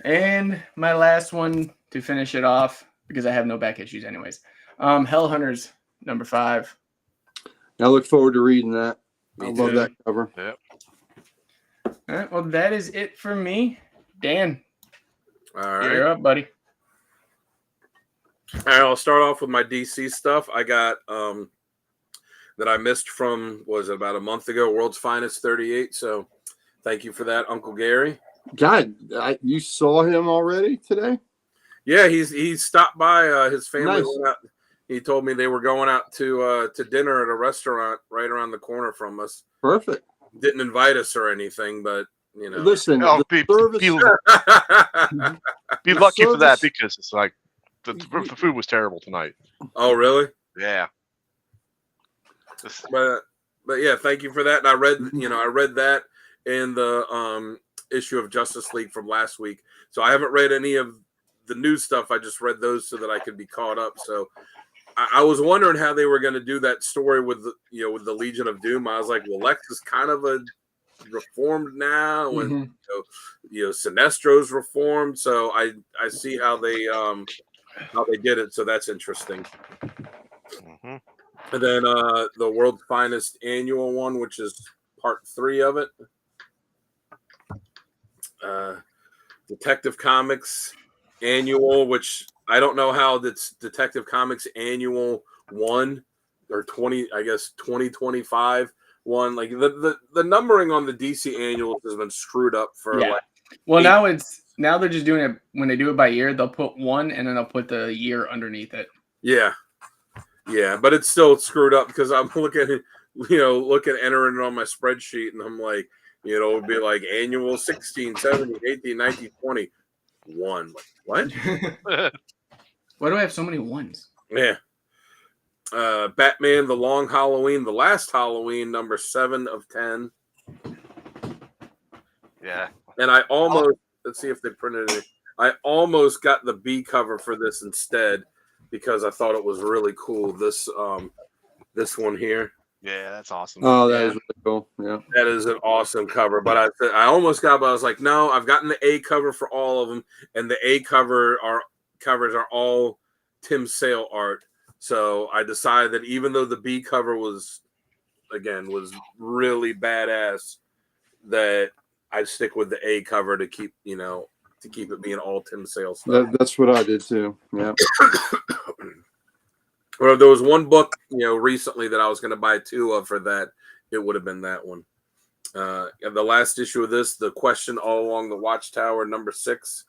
And my last one to finish it off, because I have no back issues anyways. Hell Hunters #5. I look forward to reading that. Me I love too. that cover. Yep. All right. Well, that is it for me. Dan, All right. you're up, buddy. All right, I'll start off with my DC stuff. I got that I missed from, was it about a month ago, World's Finest 38. So thank you for that, Uncle Gary. God, you saw him already today? Yeah, he stopped by. His family Nice. went out. He told me they were going out to dinner at a restaurant right around the corner from us. Perfect. Didn't invite us or anything, but you know. Listen, Oh, the be lucky for that, service- because it's like the food was terrible tonight. Oh, really? Yeah. But yeah, thank you for that. And I read that in the issue of Justice League from last week. So I haven't read any of the new stuff. I just read those so that I could be caught up. So I was wondering how they were going to do that story with the Legion of Doom. I was like, well, Lex is kind of a reformed now, and Sinestro's reformed. So I see how they did it. So that's interesting. Mm-hmm. And then the World's Finest annual one, which is part 3 of it. Detective Comics annual, which I don't know how that's Detective Comics annual 1 or 20, I guess 2025 one. Like the numbering on the DC annuals has been screwed up for Well, now they're just doing it when they do it by year. They'll put 1 and then they'll put the year underneath it. Yeah, but it's still screwed up because I'm looking entering it on my spreadsheet, and I'm like, it would be like annual 16, 17, 18, 19, 20, 1. Like, what? Why do I have so many 1s? Yeah. Batman, The Long Halloween, The Last Halloween, #7 of 10. Yeah. And I almost, let's see if they printed it. I almost got the B cover for this instead because I thought it was really cool. This one here. Yeah, that's awesome. Oh, that is really cool. Yeah. That is an awesome cover. But I almost got, but I was like, no, I've gotten the A cover for all of them. And the A covers are all Tim Sale art. So I decided that even though the B cover was really badass, that I'd stick with the A cover to keep it being all Tim Sale stuff. That's what I did too. Yeah. Or there was one book, recently that I was going to buy 2 of for that, it would have been that one. The last issue of this, The Question All Along the Watchtower, #6.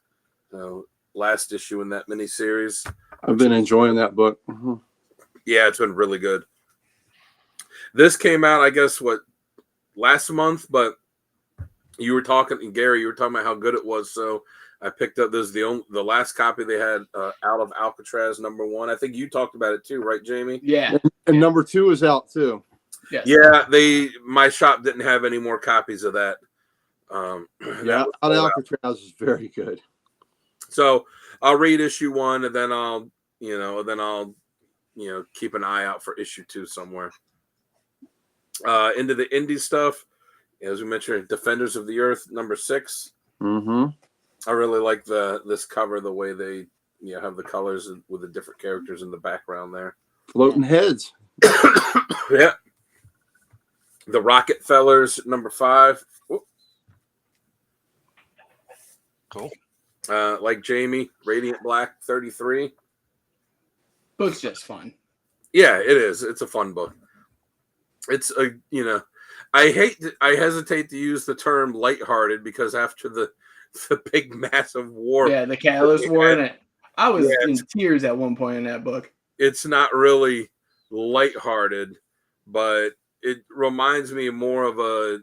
Last issue in that miniseries. I've been enjoying that book. Mm-hmm. Yeah, it's been really good. This came out, I guess, last month, but Gary, you were talking about how good it was, so I picked up this, the last copy they had out of Alcatraz #1. I think you talked about it too, right, Jamie? Yeah. And #2 is out too. Yes. Yeah, my shop didn't have any more copies of that. Out of Alcatraz is very good. So I'll read issue 1, and then I'll keep an eye out for issue 2 somewhere. Into the indie stuff, as we mentioned, Defenders of the Earth #6. Mm-hmm. I really like this cover, the way they have the colors with the different characters in the background there. Floating heads. Yeah. The Rocket Fellers #5. Whoop. Cool. Like Jamie, Radiant Black 33. Book's just fun. Yeah, it is. It's a fun book. It's I hesitate to use the term lighthearted because after the big massive war. Yeah, the Catalyst War in it. I was in tears at one point in that book. It's not really lighthearted, but it reminds me more of a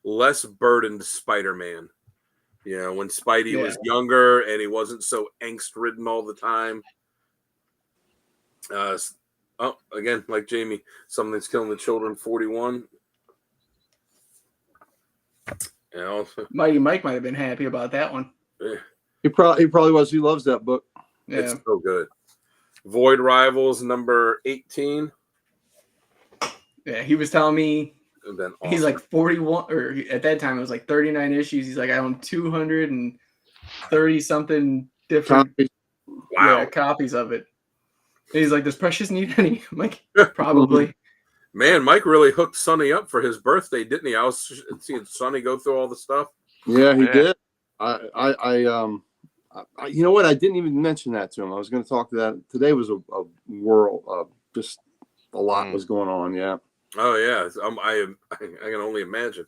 less burdened Spider-Man. You know, when Spidey was younger and he wasn't so angst-ridden all the time. Again, like Jamie, Something's Killing the Children, 41. You know, Mighty Mike might have been happy about that one. Yeah. He probably was. He loves that book. Yeah. It's so good. Void Rivals, number 18. Yeah, he was telling me Awesome. He's like 41, or at that time it was like 39 issues. He's like, I own 230 something different copies of it. And he's like, does Precious need any? I'm like, probably. Man, Mike really hooked Sonny up for his birthday, didn't he? I was seeing Sonny go through all the stuff. Yeah, he did. You know what? I didn't even mention that to him. I was going to talk to that. Today was a whirl. Just a lot was going on. Yeah. Oh yeah, I can only imagine.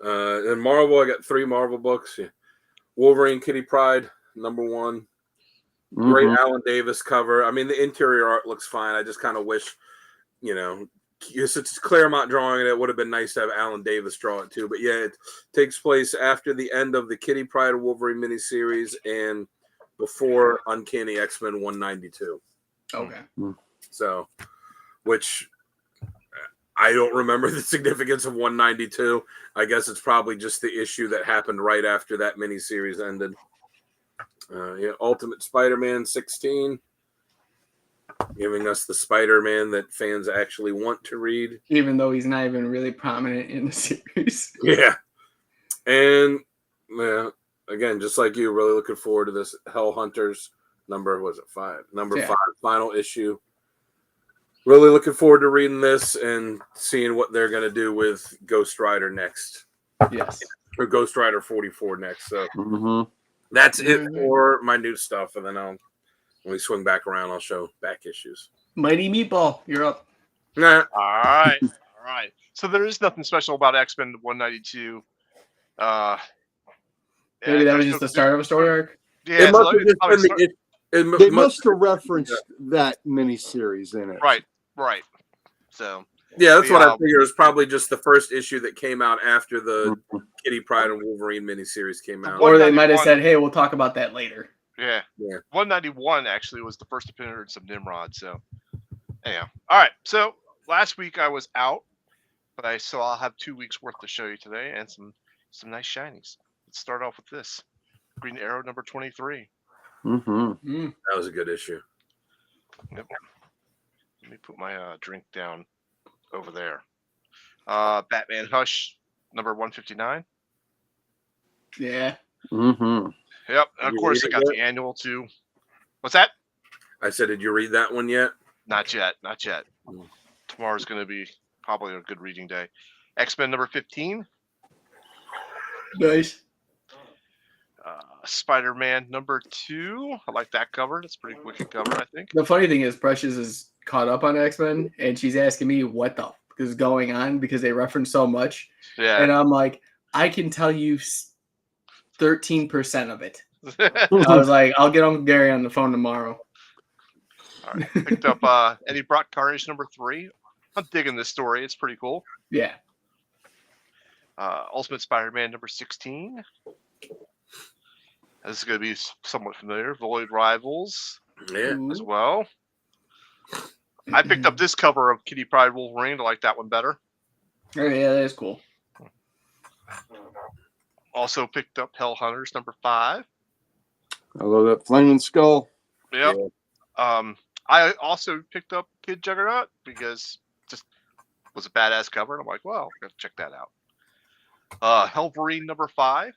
And Marvel, I got 3 Marvel books. Yeah. Wolverine, Kitty Pryde, number 1. Great Alan Davis cover. I mean, the interior art looks fine. I just kind of wish, you know, it's Claremont drawing it. It would have been nice to have Alan Davis draw it too. But yeah, it takes place after the end of the Kitty Pryde Wolverine miniseries and before Uncanny X-Men 192. Okay. So, which I don't remember the significance of 192. I guess it's probably just the issue that happened right after that miniseries ended. Ultimate Spider-Man 16, giving us the Spider-Man that fans actually want to read, even though he's not even really prominent in the series. Yeah, and again, just like you, really looking forward to this Hell Hunters number. Was it 5? Number 5, final issue. Really looking forward to reading this and seeing what they're going to do with Ghost Rider next. Yes. Or Ghost Rider 44 next. So that's it for my new stuff. And then when we swing back around, I'll show back issues. Mighty Meatball, you're up. Nah. All right. All right. So there is nothing special about X-Men 192. Maybe that was just the start of a story arc? Yeah. They must have referenced that miniseries in it. Right. So yeah, that's what I figured. It was probably just the first issue that came out after the Kitty Pryde and Wolverine miniseries came out. Or they might have said, hey, we'll talk about that later. Yeah. 191 actually was the first appearance of Nimrod. So anyhow. All right. So last week I was out, but I'll have 2 weeks worth to show you today and some nice shinies. Let's start off with this. Green Arrow number 23. That was a good issue. Yep. Let me put my drink down over there. Batman Hush, number 159. Yeah. Yep. And of course, I got the annual too. What's that? I said, did you read that one yet? Not yet. Tomorrow's going to be probably a good reading day. X-Men number 15. Nice. Spider-Man number 2. I like that cover. That's a pretty wicked cover, I think. The funny thing is, Precious is caught up on X-Men, and she's asking me what the fuck is going on because they reference so much. Yeah. And I'm like, I can tell you 13% of it. I was like, I'll get Uncle Gary on the phone tomorrow. All right. Picked up Eddie Brock Carnage number 3. I'm digging this story. It's pretty cool. Yeah. Ultimate Spider-Man number 16. This is going to be somewhat familiar. Void Rivals as well. I picked up this cover of Kitty Pryde Wolverine. I like that one better. Oh, yeah, that is cool. Also picked up Hell Hunters number 5. I love that Flaming Skull. Yep. Yeah. I also picked up Kid Juggernaut because it just was a badass cover. And I'm like, well, I got to check that out. Hellverine number 5.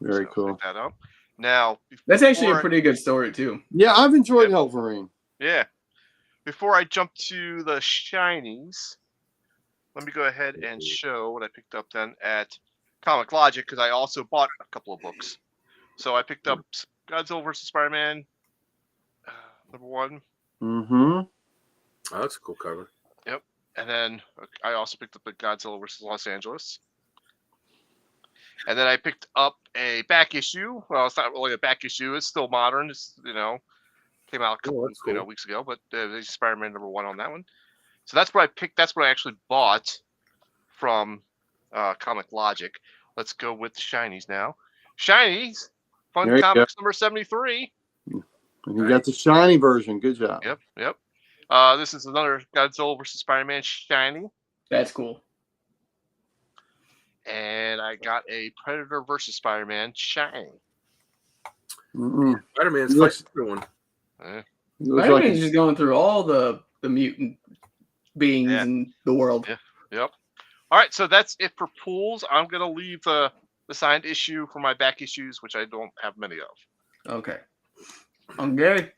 Very cool. Pick that up. Now, that's actually a pretty good story too. Yeah, I've enjoyed Hellverine. Yeah. Before I jump to the shinies, let me go ahead and show what I picked up then at Comic Logic because I also bought a couple of books. So I picked up Godzilla vs. Spider-Man number 1. Oh, that's a cool cover. Yep. And then I also picked up the Godzilla vs. Los Angeles. And then I picked up a back issue. Well, it's not really a back issue. It's still modern. It's, came out a couple weeks ago. But Spider-Man number 1 on that one. So that's what I picked. That's what I actually bought from Comic Logic. let's go with the shinies now. Shinies, Fun There you Comics number 73. And you got the shiny version. Good job. Yep. This is another Godzilla versus Spider-Man shiny. That's cool. And I got a Predator versus Spider-Man shiny. Spider-Man's fighting everyone. Spider-Man's just going through all the mutant beings in the world. Yep. All right, so that's it for pools. I'm going to leave the signed issue for my back issues, which I don't have many of. Okay. I'm Gary.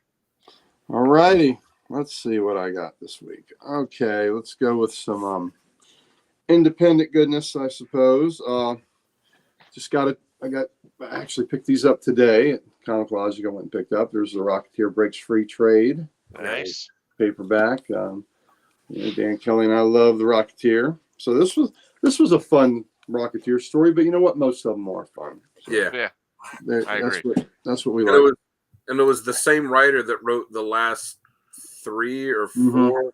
All righty. Let's see what I got this week. Okay, let's go with some independent goodness, I suppose. I actually picked these up today at Comic Logic. I went and picked up. There's the Rocketeer Breaks Free trade. Nice. Paperback. Dan Kelly and I love the Rocketeer. So this was a fun Rocketeer story, but you know what? Most of them are fun. So yeah. I agree. That's what we like. And it was the same writer that wrote the last 3 or 4.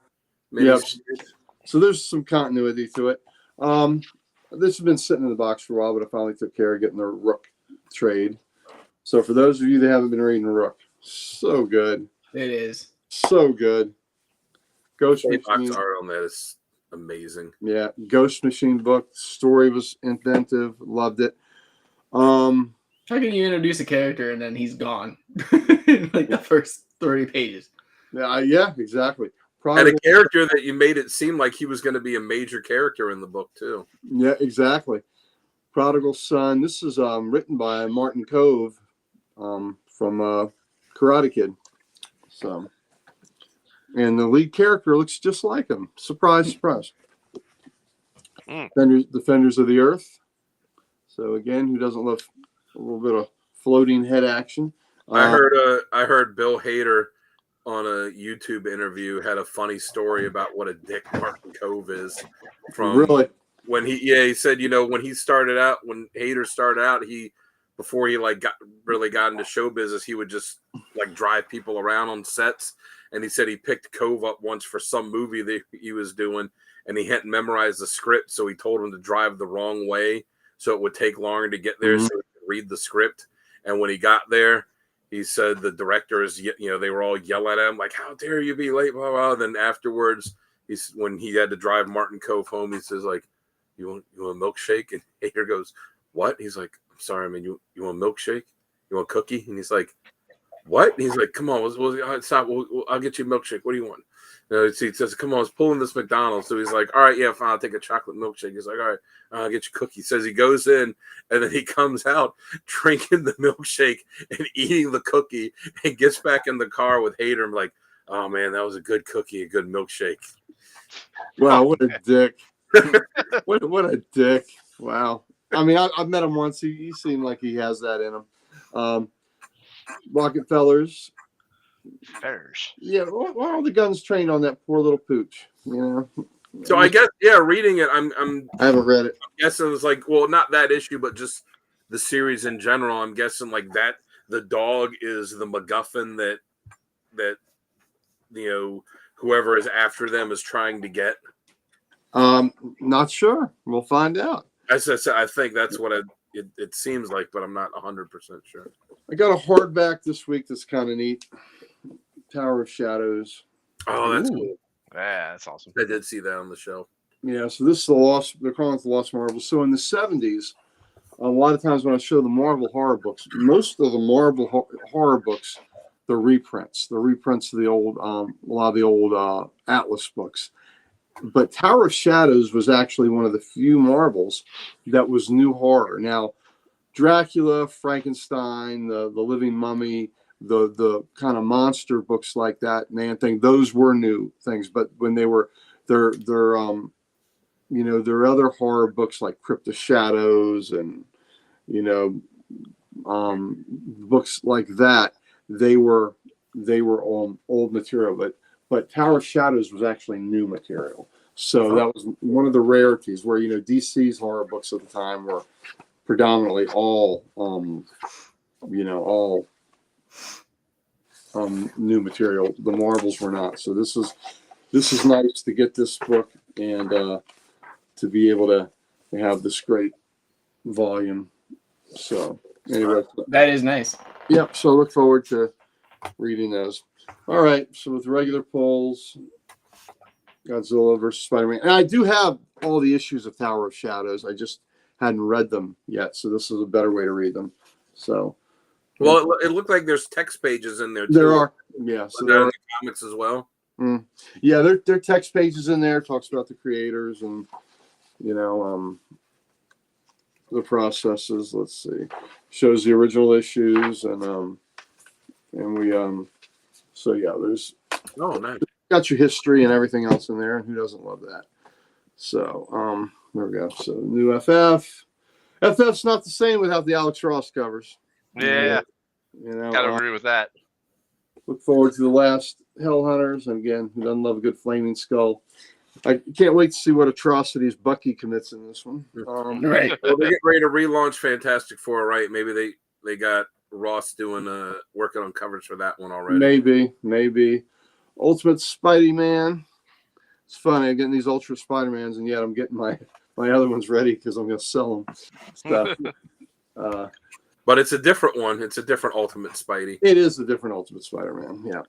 Yep. So there's some continuity to it. This has been sitting in the box for a while, but I finally took care of getting the Rook trade. So for those of you that haven't been reading Rook, so good. It is. So good. Ghost Machine art on that is amazing. Yeah, Ghost Machine book. Story was inventive. Loved it. How can you introduce a character and then he's gone in like the first 30 pages? Yeah, exactly. And a character that you made it seem like he was going to be a major character in the book too. Yeah, exactly. Prodigal Son. This is written by Martin Cove from Karate Kid. So, and the lead character looks just like him. Surprise, surprise. Defenders of the Earth. So again, who doesn't love a little bit of floating head action? I heard Bill Hader on a YouTube interview had a funny story about what a dick Martin Cove is. From really when he said, when he started out, when Hader started out, before he got into show business, he would just like drive people around on sets. And he said he picked Cove up once for some movie that he was doing, and he hadn't memorized the script, so he told him to drive the wrong way, so it would take longer to get there, so he could read the script. And when he got there, he said the directors, they were all yelling at him like, "How dare you be late?" Blah, blah. Then afterwards, when he had to drive Martin Cove home, he says like, "You want a milkshake?" And Hader goes, "What?" He's like, "I'm sorry, man. You want a milkshake? You want a cookie?" And he's like, "What?" And he's like, "Come on, stop. I'll get you a milkshake. What do you want?" He says, "Come on, I was pulling this McDonald's." So he's like, "All right, yeah, fine. I'll take a chocolate milkshake." He's like, "All right, I'll get you a cookie." He says he goes in, and then he comes out drinking the milkshake and eating the cookie, and gets back in the car with Hader and like, "Oh man, that was a good cookie, a good milkshake." Wow, what a dick! what a dick! Wow. I mean, I've met him once. He seemed like he has that in him. Rockefellers. Yeah, why are all the guns trained on that poor little pooch? So I guess, reading it, I haven't read it. I'm guessing it's like, well, not that issue, but just the series in general. I'm guessing like that the dog is the MacGuffin that whoever is after them is trying to get. Not sure. We'll find out. I think that's what it seems like, but I'm not 100% sure. I got a hardback this week that's kind of neat. Tower of Shadows. Oh, that's cool. Yeah, that's awesome. I did see that on the show. Yeah, so this is they're calling it the Lost Marvel. So in the 70s, a lot of times when I show the Marvel horror books, most of the Marvel horror books, they're reprints. They're reprints of the old, a lot of the old Atlas books. But Tower of Shadows was actually one of the few Marvels that was new horror. Now, Dracula, Frankenstein, the Living Mummy, the kind of monster books like that, Man Thing, those were new things. But when they were their other horror books like Crypt of Shadows and books like that, they were old material. But Tower of Shadows was actually new material. So that was one of the rarities where, DC's horror books at the time were predominantly all new material. The Marvels were not. So this is nice to get this book and to be able to have this great volume. So anyway, that is nice. Yep. So I look forward to reading those. All right. So with regular polls, Godzilla versus Spider-Man, and I do have all the issues of Tower of Shadows. I just hadn't read them yet, so this is a better way to read them. So, well, it looked like there's text pages in there too. There are, yeah. So there are the comics as well. Yeah, there are text pages in there. Talks about the creators and the processes. Let's see, shows the original issues and we so yeah, there's nice. Got your history and everything else in there, and who doesn't love that? So there we go. So new FF's not the same without the Alex Ross covers. Yeah, gotta agree with that. Look forward to the last Hell Hunters, and again, who doesn't love a good flaming skull? I can't wait to see what atrocities Bucky commits in this one. Right. Well, they get ready to relaunch Fantastic Four, right? Maybe they got Ross doing working on covers for that one already. Maybe. Ultimate Spidey Man. It's funny. I'm getting these Ultra Spider-Mans, and yet I'm getting my other ones ready because I'm going to sell them. Stuff. But it's a different one. It's a different Ultimate Spidey. It is a different Ultimate Spider-Man. Yeah,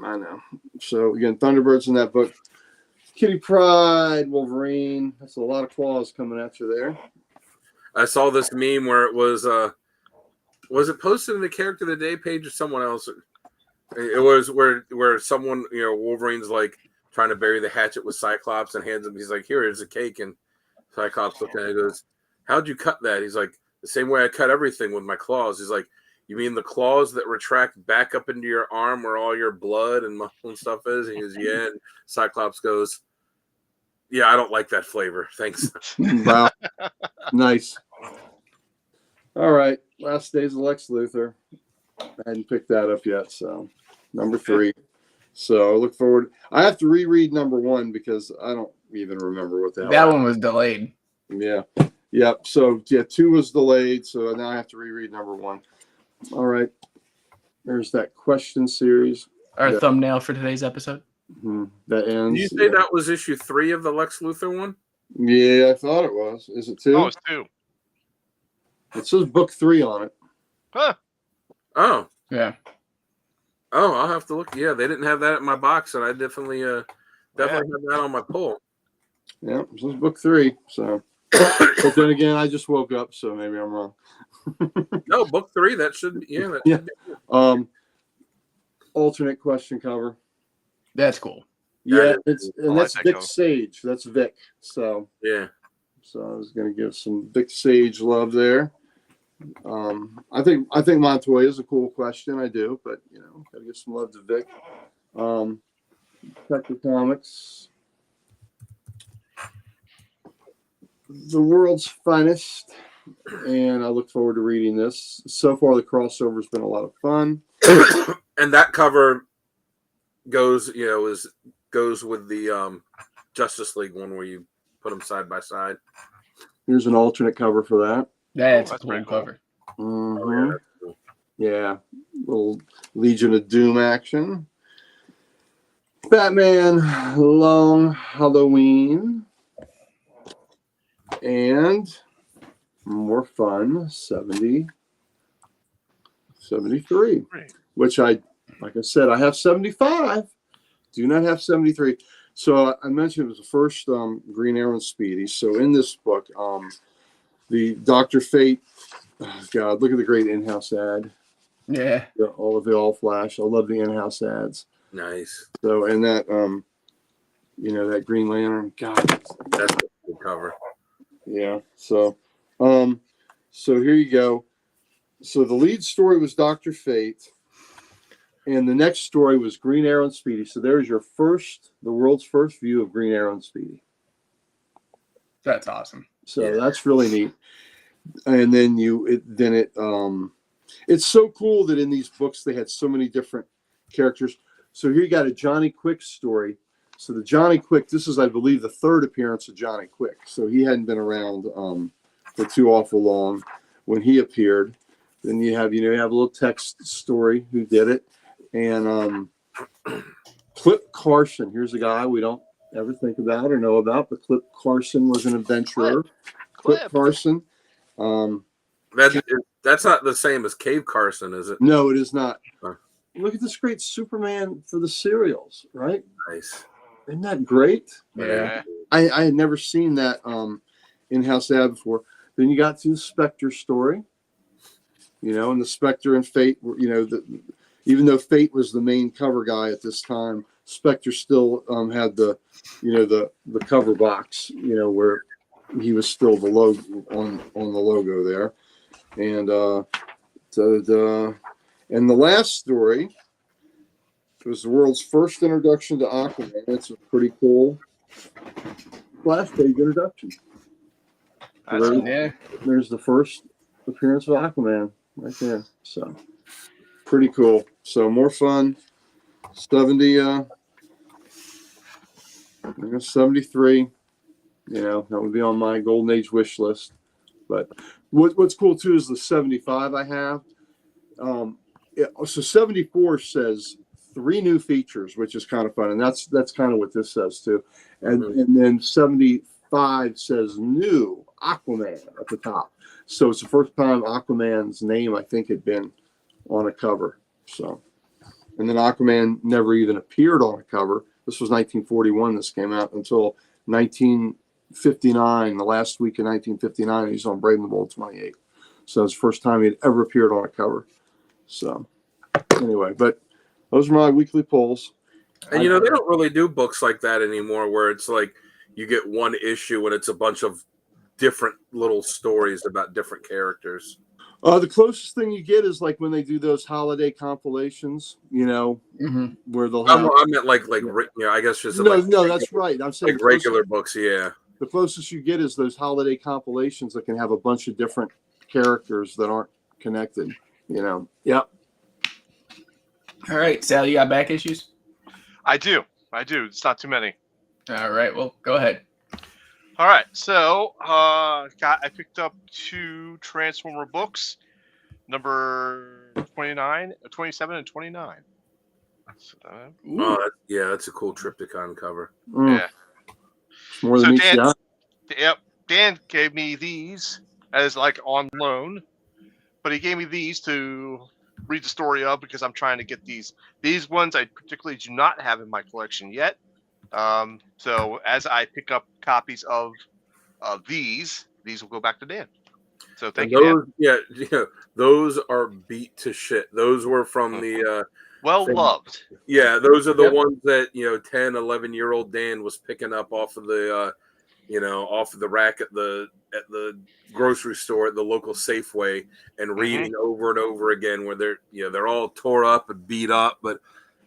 I know. So again, Thunderbird's in that book. Kitty Pryde, Wolverine. That's a lot of claws coming at you there. I saw this meme where it was it posted in the Character of the Day page or someone else? It was where someone, Wolverine's like trying to bury the hatchet with Cyclops and hands him. He's like, here's a cake. And Cyclops looking at it and goes, how'd you cut that? He's like, the same way I cut everything with my claws. He's like, you mean the claws that retract back up into your arm where all your blood and muscle and stuff is? And he goes, yeah. And Cyclops goes, yeah, I don't like that flavor. Thanks. Wow. Nice. All right. Last Days of Lex Luthor. I hadn't picked that up yet, so number 3. So I look forward. I have to reread number 1 because I don't even remember what the hell that one was delayed. Yeah. Yep. So 2 was delayed, so now I have to reread number 1. All right. There's that question series. Our thumbnail for today's episode. That ends. Did you say that was issue 3 of the Lex Luthor one? Yeah, I thought it was. Is it 2? Oh, it's 2. It says book 3 on it. Huh. Oh. Yeah. Oh, I'll have to look. Yeah, they didn't have that in my box, and I definitely have that on my pull. Yeah, this is book 3. So, but then again, I just woke up, so maybe I'm wrong. No, book 3. That should be. Yeah. Yeah. Alternate question cover. That's cool. Yeah, that's Vic cool. Sage. That's Vic. So yeah. So I was going to give some Vic Sage love there. I think Montoya is a cool question. I do, but gotta give some love to Vic. Detective Comics, The World's Finest, and I look forward to reading this. So far, the crossover's been a lot of fun. And that cover goes with the Justice League one where you put them side by side. Here's an alternate cover for that. That's a that's cool pretty cover. Mm-hmm. Oh, yeah, that's cool. Yeah, little Legion of Doom action. Batman Long Halloween. And more fun, 73, which like I said, I have 75. Do not have 73. So I mentioned it was the first Green Arrow and Speedy. So in this book, the Dr. Fate, oh God, look at the great in-house ad. Yeah. All of the All Flash. I love the in-house ads. Nice. So and that that Green Lantern, God, That's a good cover. yeah. So so here you go. So the lead story was Dr. Fate, and the next story was Green Arrow and Speedy. So there's your the world's first view of Green Arrow and Speedy. That's awesome. So that's really neat. And then it's so cool that in these books they had so many different characters. So here you got a Johnny Quick story. So the Johnny Quick, this is, I believe, the third appearance of Johnny Quick. So he hadn't been around for too awful long when he appeared. Then you have a little text story who did it. And Clip Carson, here's a guy we don't ever think about or know about, but Clip Carson was an adventurer. Clip Carson. That's not the same as Cave Carson, is it? No, it is not. Huh. Look at this great Superman for the serials, right? Nice. Isn't that great? Yeah. I had never seen that in-house ad before. Then you got to the Spectre story, and the Spectre and Fate were, even though Fate was the main cover guy at this time, Spectre still had the cover box, where he was still the logo on the logo there. And and the last story was the world's first introduction to Aquaman. It's a pretty cool splash page introduction. There's the first appearance of Aquaman right there. So pretty cool. So more fun. 73. That would be on my golden age wish list. But what's cool too is the 75 I have. So 74 says 3 new features, which is kind of fun, and that's kind of what this says too. And then 75 says new Aquaman at the top. So it's the first time Aquaman's name I think had been on a cover. So, and then Aquaman never even appeared on a cover. This was 1941. This came out until 1959. The last week in 1959, he's on Brave and the Bold 28. So it's the first time he'd ever appeared on a cover. So anyway, but those are my weekly polls. And they don't really do books like that anymore, where it's like you get one issue and it's a bunch of different little stories about different characters. The closest thing you get is like when they do those holiday compilations, where they'll have. I meant like I guess just no, that's right. I'm saying like regular books, yeah. The closest you get is those holiday compilations that can have a bunch of different characters that aren't connected. Yep. All right, Sal, you got back issues? I do. It's not too many. All right, well, go ahead. All right, so I picked up 2 Transformer books, number 27 and 29. That's a cool Triptychon cover. Yeah. More than Dan gave me these as like on loan, but he gave me these to read the story of because I'm trying to get these. These ones I particularly do not have in my collection yet. So as I pick up copies of these will go back to Dan. So thank you, Dan. Yeah, those are beat to shit. Those were from the loved. Yeah, those are the ones that 10, 11-year-old Dan was picking up off of the off of the rack at the grocery store at the local Safeway and reading over and over again, where they're all tore up and beat up. But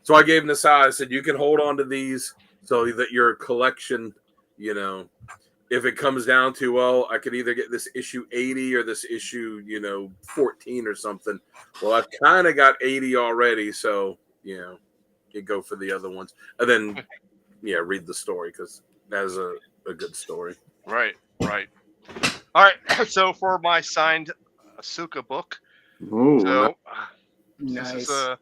so I gave him this out. I said, you can hold on to these so that your collection, if it comes down to, well, I could either get this issue 80 or this issue 14 or something. Well, I've kind of got 80 already, so you go for the other ones, and then read the story because that's a good story. Right. All right. So for my signed Ahsoka book, Nice. This is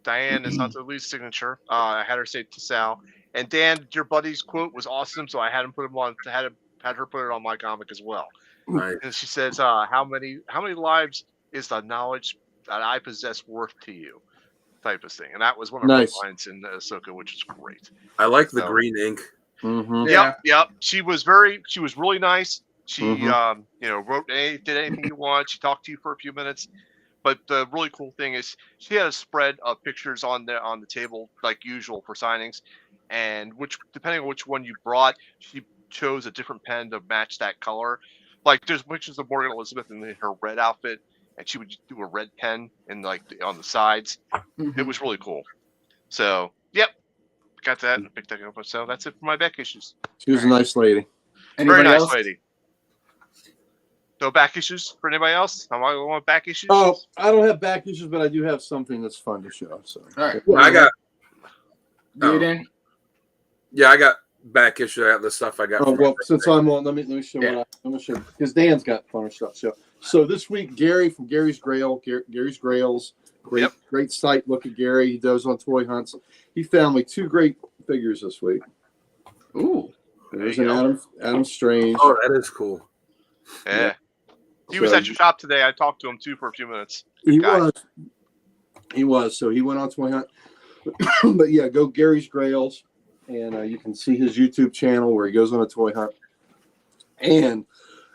Diane is not the lead signature. I had her say to Sal, and Dan, your buddy's quote was awesome, so I had him put him on. Had her put it on my comic as well. Nice. And she says, "How many lives is the knowledge that I possess worth to you?" Type of thing, and that was one of her lines in Ahsoka, which is great. I like the green ink. Yep. She was really nice. She, wrote did anything you want. She talked to you for a few minutes. But the really cool thing is she had a spread of pictures on the table, like usual for signings, and depending on which one you brought, she chose a different pen to match that color. Like there's pictures of Morgan Elizabeth in her red outfit, and she would do a red pen in on the sides. It was really cool. So, got that and picked that up. So that's it for my back issues. She was a nice lady. Very nice lady. No back issues for anybody else? I want back issues. Oh, I don't have back issues, but I do have something that's fun to show. So, all right. I got. Yeah, I got back issues. I got the stuff I got. Oh well, since I'm on, let me show what I'm gonna show because Dan's got fun stuff. So this week, Gary from Gary's Grail, Gary's Grails, great site. Look at Gary. He does on toy hunts. He found me 2 great figures this week. Ooh, there's an Adam Strange. Oh, that is cool. Yeah. He was at your shop today. I talked to him too for a few minutes. He was. So he went on Toy Hunt. But yeah, go Gary's Grails, and you can see his YouTube channel where he goes on a toy hunt. And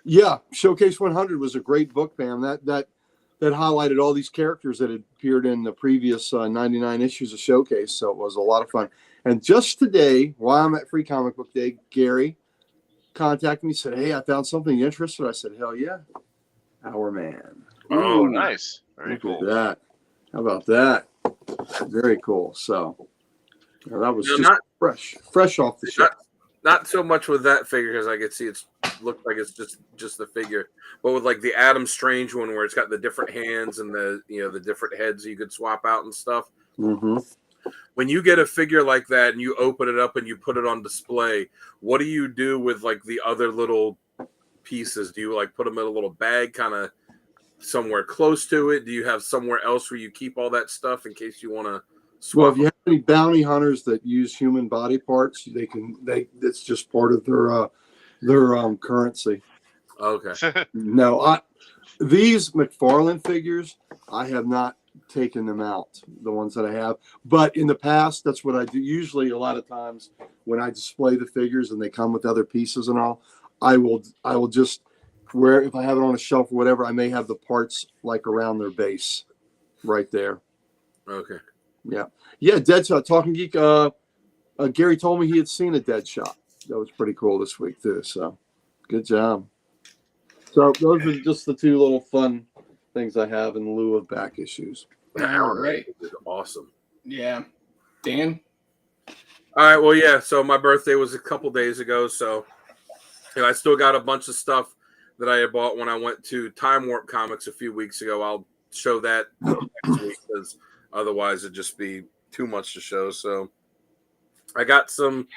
yeah, Showcase 100 was a great book, man. That highlighted all these characters that had appeared in the previous 99 issues of Showcase. So it was a lot of fun. And just today, while I'm at Free Comic Book Day, Gary contacted me, said, "Hey, I found something interesting." I said, "Hell yeah, Our Man." Oh, nice. Very cool. Look at that. How about that? Very cool. So that was just fresh off the shelf. Not so much with that figure, because I could see it looked like it's just the figure, but with like the Adam Strange one where it's got the different hands and the different heads you could swap out and stuff. Mm-hmm. When you get a figure like that and you open it up and you put it on display, what do you do with like the other little pieces? Do you like put them in a little bag kind of somewhere close to it? Do you have somewhere else where you keep all that stuff in case you want to swap? Well, if you have any bounty hunters that use human body parts, it's just part of their currency. Okay. No, these McFarlane figures, I have not taken them out, the ones that I have. But in the past, that's what I do. Usually a lot of times when I display the figures and they come with other pieces and all, I will just if I have it on a shelf or whatever, I may have the parts like around their base right there. Okay. Yeah. Deadshot. Talking Geek. Gary told me he had seen a Deadshot. That was pretty cool this week too. So, good job. So those are just the two little fun things I have in lieu of back issues. All right. Awesome. Yeah. Dan? All right. Well, yeah. So my birthday was a couple days ago. So I still got a bunch of stuff that I had bought when I went to Time Warp Comics a few weeks ago. I'll show that next week because otherwise it'd just be too much to show. So I got some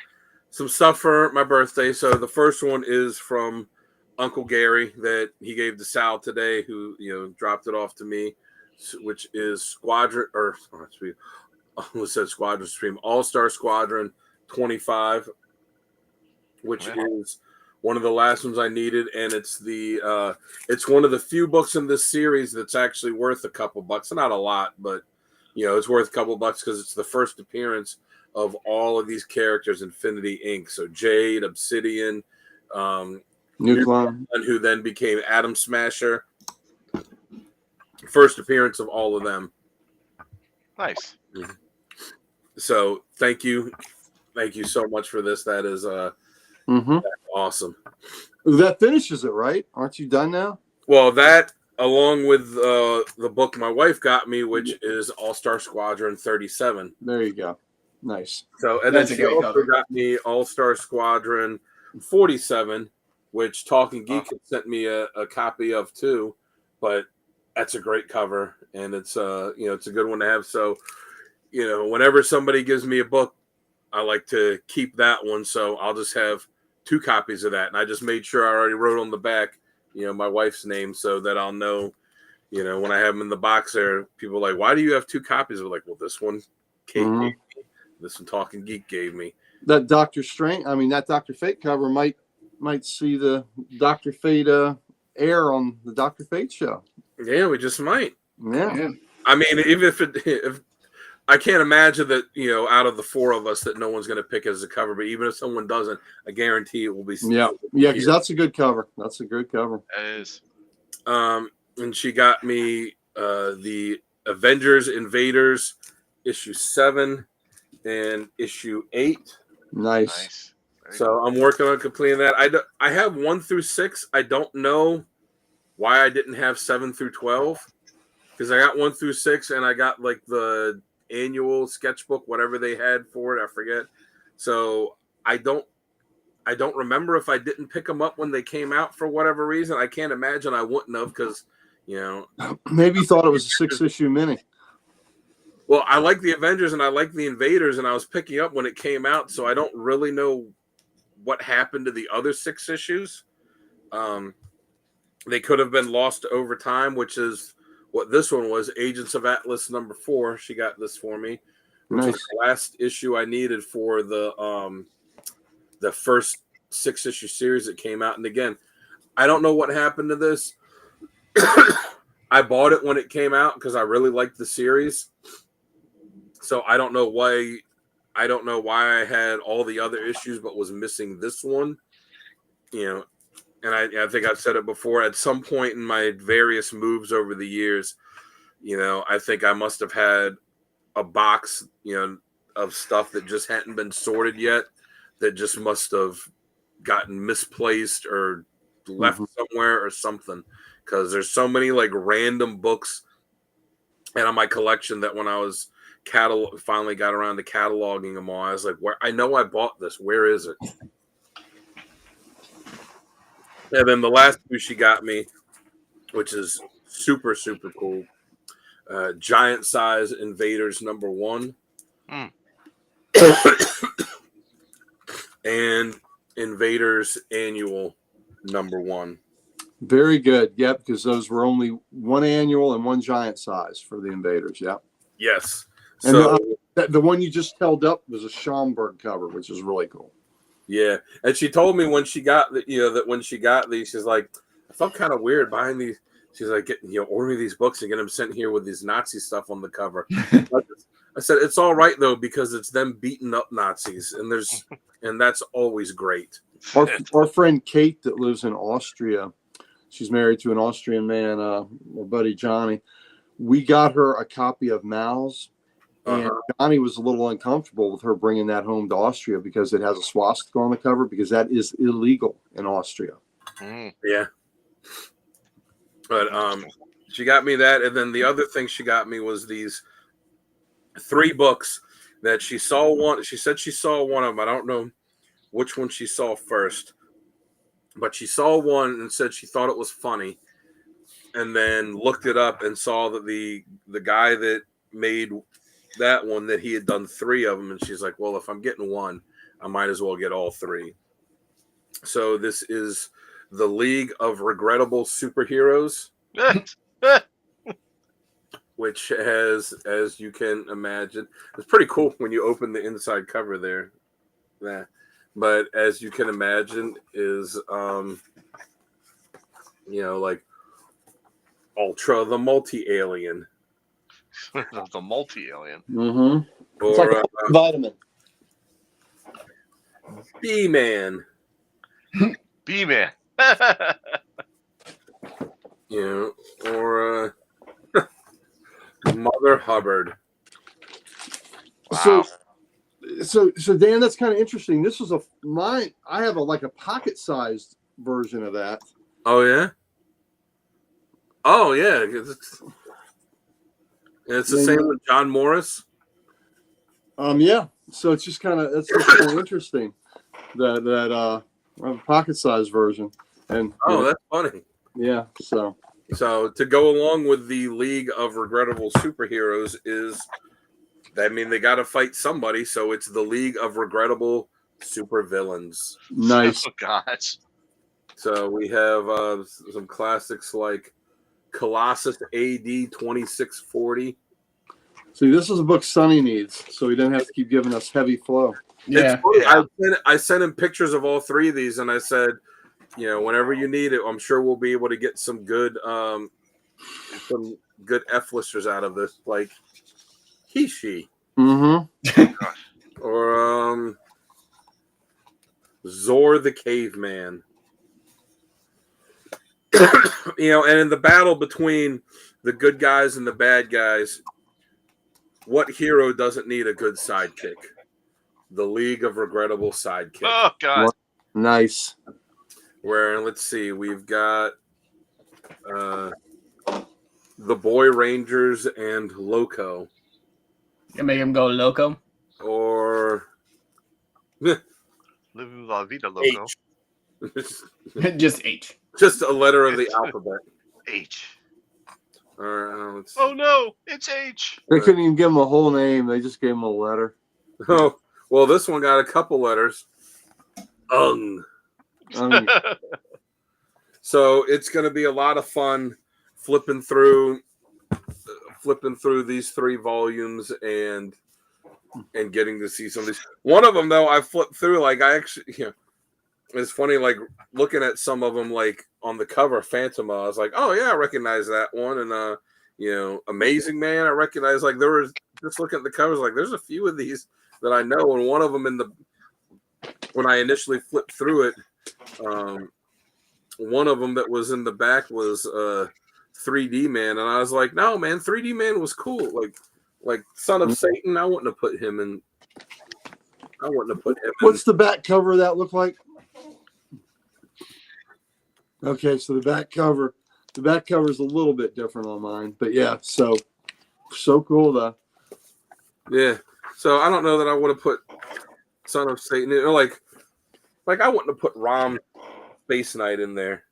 stuff for my birthday. So the first one is from Uncle Gary that he gave to Sal today, who dropped it off to me, which is Squadron Supreme All-Star Squadron 25, which is one of the last ones I needed, and it's one of the few books in this series that's actually worth a couple bucks. Not a lot, but it's worth a couple bucks because it's the first appearance of all of these characters, Infinity Inc. So Jade, Obsidian, Nucleon, who then became Atom Smasher. First appearance of all of them. Nice. So thank you so much for this. That is that's awesome. That finishes it, right? Aren't you done now? Well, that along with the book my wife got me, which is All-Star Squadron 37. There you go. Nice. So, and then she also got me All-Star Squadron 47, which Talking Geek had sent me a copy of too. But that's a great cover, and it's it's a good one to have. So, whenever somebody gives me a book, I like to keep that one. So I'll just have 2 copies of that, and I just made sure I already wrote on the back, my wife's name, so that I'll know, when I have them in the box there, people are like, why do you have 2 copies? We're like, well, this one Kate gave me, this one Talking Geek gave me. That Dr. Fate cover might see the Dr. Fate air on the Dr. Fate show. Yeah, we just might. Yeah. I mean, even if I can't imagine that, out of the 4 of us that no one's going to pick it as a cover, but even if someone doesn't, I guarantee it will be. Yeah, because that's a good cover. That's a good cover. It is. And she got me the Avengers Invaders issue 7 and issue 8. Nice. So I'm working on completing that. I have 1 through 6. I don't know why I didn't have 7 through 12, because I got 1 through 6 and I got like the annual sketchbook, whatever they had for it, I forget. So I don't remember if I didn't pick them up when they came out for whatever reason. I can't imagine I wouldn't have, because maybe you thought it was a 6-issue mini. Well, I like the Avengers and I like the Invaders, and I was picking up when it came out, so I don't really know what happened to the other 6 issues. They could have been lost over time, which is what this one was. Agents of Atlas number 4. She got this for me. Which was the last issue I needed for the first 6-issue series that came out. And again, I don't know what happened to this. I bought it when it came out because I really liked the series. So I don't know why I had all the other issues but was missing this one. And I think I've said it before. At some point in my various moves over the years, I think I must have had a box, of stuff that just hadn't been sorted yet, that just must have gotten misplaced or left somewhere or something. Because there's so many like random books out of my collection that when I was finally got around to cataloging them all, I was like, "Where? I know I bought this. Where is it?" And then the last two she got me, which is super, super cool. Giant Size Invaders #1. And Invaders Annual #1. Very good. Yep, because those were only one annual and one giant size for the Invaders. Yep. Yes. And So the one you just held up was a Schomburg cover, which is really cool. yeah, and she told me when she got that when she got these, she's like, I felt kind of weird buying these. She's like, order me these books and get them sent here with these Nazi stuff on the cover. I said it's all right though because it's them beating up Nazis, and that's always great. Our friend Kate that lives in Austria, she's married to an Austrian man, our buddy Johnny. We got her a copy of Mal's, and Johnny was a little uncomfortable with her bringing that home to Austria because it has a swastika on the cover, because that is illegal in Austria. Yeah. But she got me that, and then the other thing she got me was these 3 books that she saw one. She said she saw one of them. I don't know which one she saw first, but she saw one and said she thought it was funny, and then looked it up and saw that the guy that made that one, that he had done 3 of them, and she's like, well, if I'm getting one, I might as well get all 3. So this is the League of Regrettable Superheroes, which has, as you can imagine, it's pretty cool when you open the inside cover there. Yeah. But as you can imagine, is like Ultra the Multi-Alien. The Multi-Alien. It's like a vitamin. B-Man. B-Man. Or Mother Hubbard. Wow. So Dan, that's kind of interesting. This was I have a pocket-sized version of that. Oh yeah. Oh yeah. It's the same with John Morris. Yeah. So it's just kind of interesting that I have a pocket-sized version. And that's funny. Yeah. So to go along with the League of Regrettable Superheroes is, they got to fight somebody. So it's the League of Regrettable Supervillains. Nice. Oh, gosh. So we have some classics like Colossus AD 2640. See, this is a book Sonny needs, so he doesn't have to keep giving us heavy flow. Yeah. I sent him pictures of all 3 of these, and I said, whenever you need it, I'm sure we'll be able to get some good F-listers out of this, like He-She. Or Zor the Caveman. And in the battle between the good guys and the bad guys, what hero doesn't need a good sidekick? The League of Regrettable Sidekick. Oh, God. Nice. Where, let's see, we've got the Boy Rangers and Loco. You make him go loco? Or Live La Vida Loco. Just H. Just a letter of the alphabet. H. Oh no, it's H. They couldn't even give him a whole name. They just gave him a letter. Oh, well, this one got a couple letters. So it's going to be a lot of fun flipping through these 3 volumes and getting to see some of these. One of them, though, I flipped through, like I actually, it's funny, like looking at some of them, like on the cover, Phantom. I was like, oh yeah, I recognize that one, and Amazing Man. I recognize, like, there was, just looking at the covers, like there's a few of these that I know, and one of them when I initially flipped through it, one of them that was in the back was 3D Man, and I was like, no man, 3D Man was cool. Like Son of Satan, I wouldn't have put him in. What's the back cover of that look like? Okay, so the back cover is a little bit different on mine, but yeah, so cool though. Yeah, so I don't know that I would have put Son of Satan, or like I wouldn't have put Rom Space Knight in there.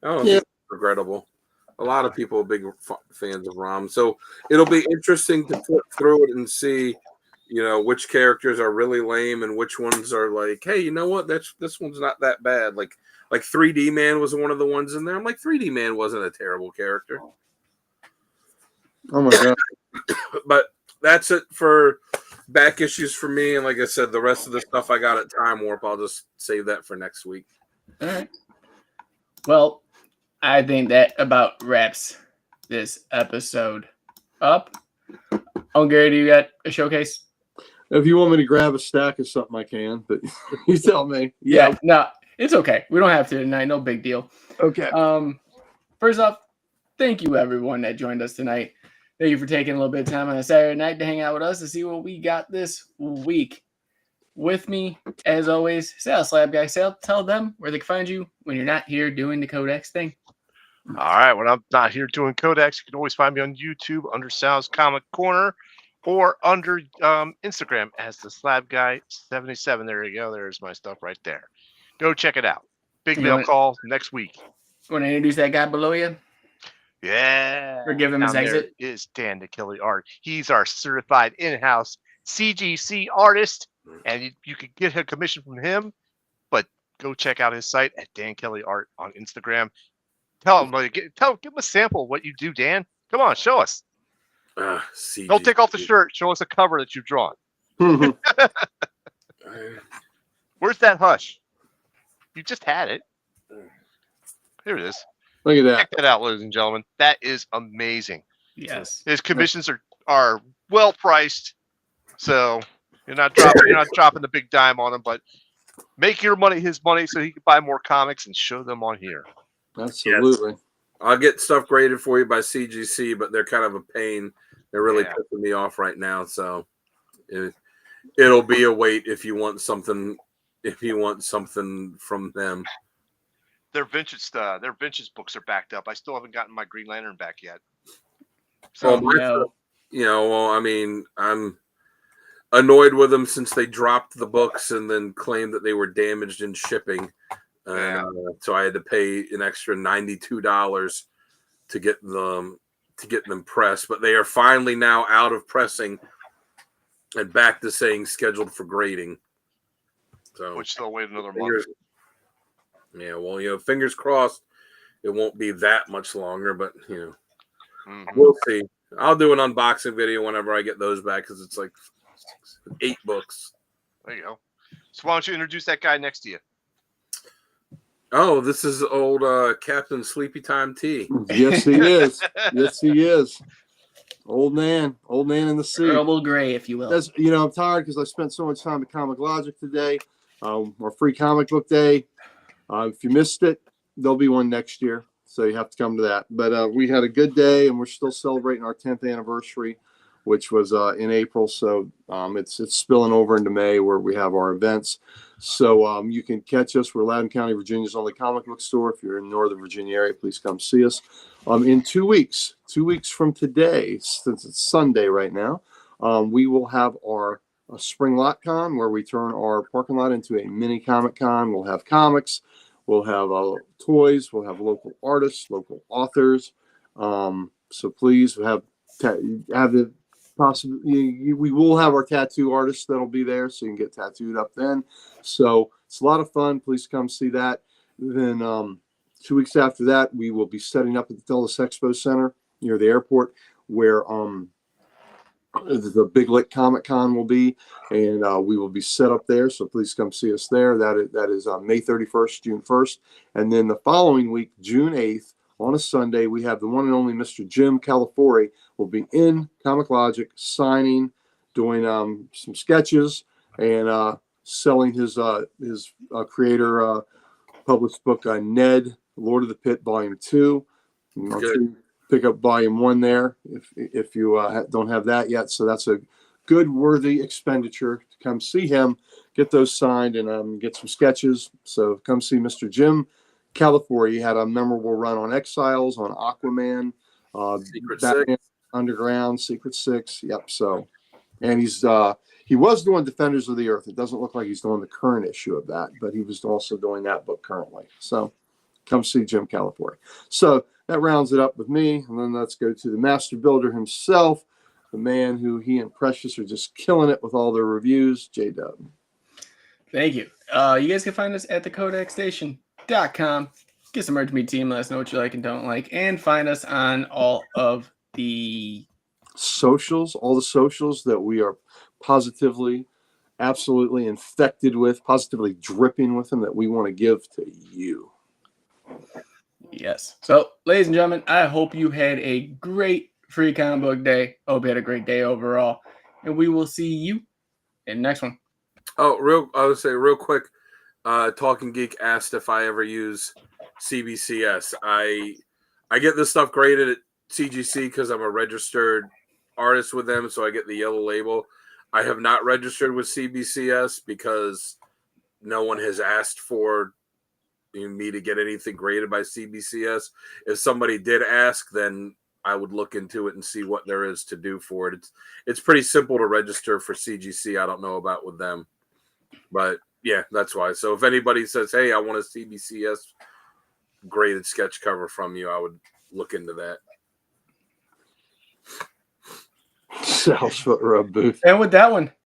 I don't think it's regrettable. A lot of people are big fans of Rom, so it'll be interesting to flip through it and see, which characters are really lame and which ones are like, hey, you know what? This one's not that bad. Like 3D Man was one of the ones in there. I'm like, 3D Man wasn't a terrible character. Oh my god! But that's it for back issues for me. And like I said, the rest of the stuff I got at Time Warp, I'll just save that for next week. All right. Well, I think that about wraps this episode up. Oh, Gary, do you got a showcase? If you want me to grab a stack of something, I can, but you tell me. Yeah, no, it's okay. We don't have to tonight. No big deal. Okay. First off, thank you everyone that joined us tonight. Thank you for taking a little bit of time on a Saturday night to hang out with us to see what we got this week. With me, as always, Sal Slab Guy. Sal, tell them where they can find you when you're not here doing the Codex thing. All right. When I'm not here doing Codex, you can always find me on YouTube under Sal's Comic Corner or under Instagram as the Slab Guy 77. There you go. There's my stuff right there. Go check it out. Big mail call next week. Want to introduce that guy below you? Yeah. Or give him his exit? Is Dan the Kelly Art. He's our certified in-house CGC artist, and you can get a commission from him, but go check out his site at Dan Kelly Art on Instagram. Tell him, give him a sample of what you do, Dan. Come on, show us. Don't take off the shirt. Show us a cover that you've drawn. Where's that hush? You just had it. Here it is. Look at that. Check that out, ladies and gentlemen. That is amazing. Yes. His commissions are well priced, so you're not dropping the big dime on him, but make your money his money so he can buy more comics and show them on here. Absolutely. Yes. I'll get stuff graded for you by CGC, but they're kind of a pain. They're really pissing me off right now, so it'll be a wait if you want something. If you want something from them. Their vintage books are backed up. I still haven't gotten my Green Lantern back yet. So I mean, I'm annoyed with them since they dropped the books and then claimed that they were damaged in shipping. So I had to pay an extra $92 to get them pressed. But they are finally now out of pressing and back to saying scheduled for grading. So which they'll wait another month. Yeah, well, fingers crossed it won't be that much longer, but we'll see. I'll do an unboxing video whenever I get those back because it's like 8 books. There you go. So why don't you introduce that guy next to you? Oh, this is old Captain Sleepy Time T. Yes, he is. Yes, he is. Old man in the sea. Earl Grey, if you will. That's, I'm tired because I spent so much time at Comic Logic today. Our free comic book day. If you missed it, there'll be one next year, so you have to come to that. But we had a good day, and we're still celebrating our 10th anniversary, which was in April. So it's spilling over into May where we have our events. So you can catch us. We're Loudoun County, Virginia's only comic book store. If you're in Northern Virginia area, please come see us. In 2 weeks from today, since it's Sunday right now, we will have our Spring Lot Con, where we turn our parking lot into a mini Comic Con. We'll have comics, we'll have toys, we'll have local artists, local authors. So please have the possibility. We will have our tattoo artists that'll be there, so you can get tattooed up then. So it's a lot of fun. Please come see that. Then 2 weeks after that, we will be setting up at the Dulles Expo Center near the airport, where the Big Lick Comic Con will be, and we will be set up there. So please come see us there. That is May 31st, June 1st. And then the following week, June 8th, on a Sunday, we have the one and only Mr. Jim Calafori will be in Comic Logic signing, doing some sketches, and selling his creator published book, Ned, Lord of the Pit, Volume 2. Pick up Volume 1 there if you don't have that yet. So that's a good, worthy expenditure to come see him, get those signed, and get some sketches. So come see Mr. Jim Calafori. He had a memorable run on Exiles, on Aquaman, Secret Batman Six. Underground, Secret Six. Yep. So, and he was doing Defenders of the Earth. It doesn't look like he's doing the current issue of that, but he was also doing that book currently. So come see Jim Calafori. So that rounds it up with me. And then let's go to the master builder himself, the man who he and Precious are just killing it with all their reviews, J-Dub. Thank you. You guys can find us at thecodecstation.com. Get some merch, meet team, let us know what you like and don't like, and find us on all of the socials, all the socials that we are positively, absolutely infected with, positively dripping with them, that we want to give to you. Yes. So, ladies and gentlemen, I hope you had a great free comic book day. Hope you had a great day overall. And we will see you in the next one. Oh, I would say real quick, Talking Geek asked if I ever use CBCS. I get this stuff graded at CGC because I'm a registered artist with them, so I get the yellow label. I have not registered with CBCS because no one has asked for me to get anything graded by CBCS. If somebody did ask, then I would look into it and see what there is to do for it. It's pretty simple to register for CGC. I don't know about with them, but yeah, that's why. So if anybody says, hey, I want a CBCS graded sketch cover from you, I would look into that. Sal's foot rub booth. And with that one,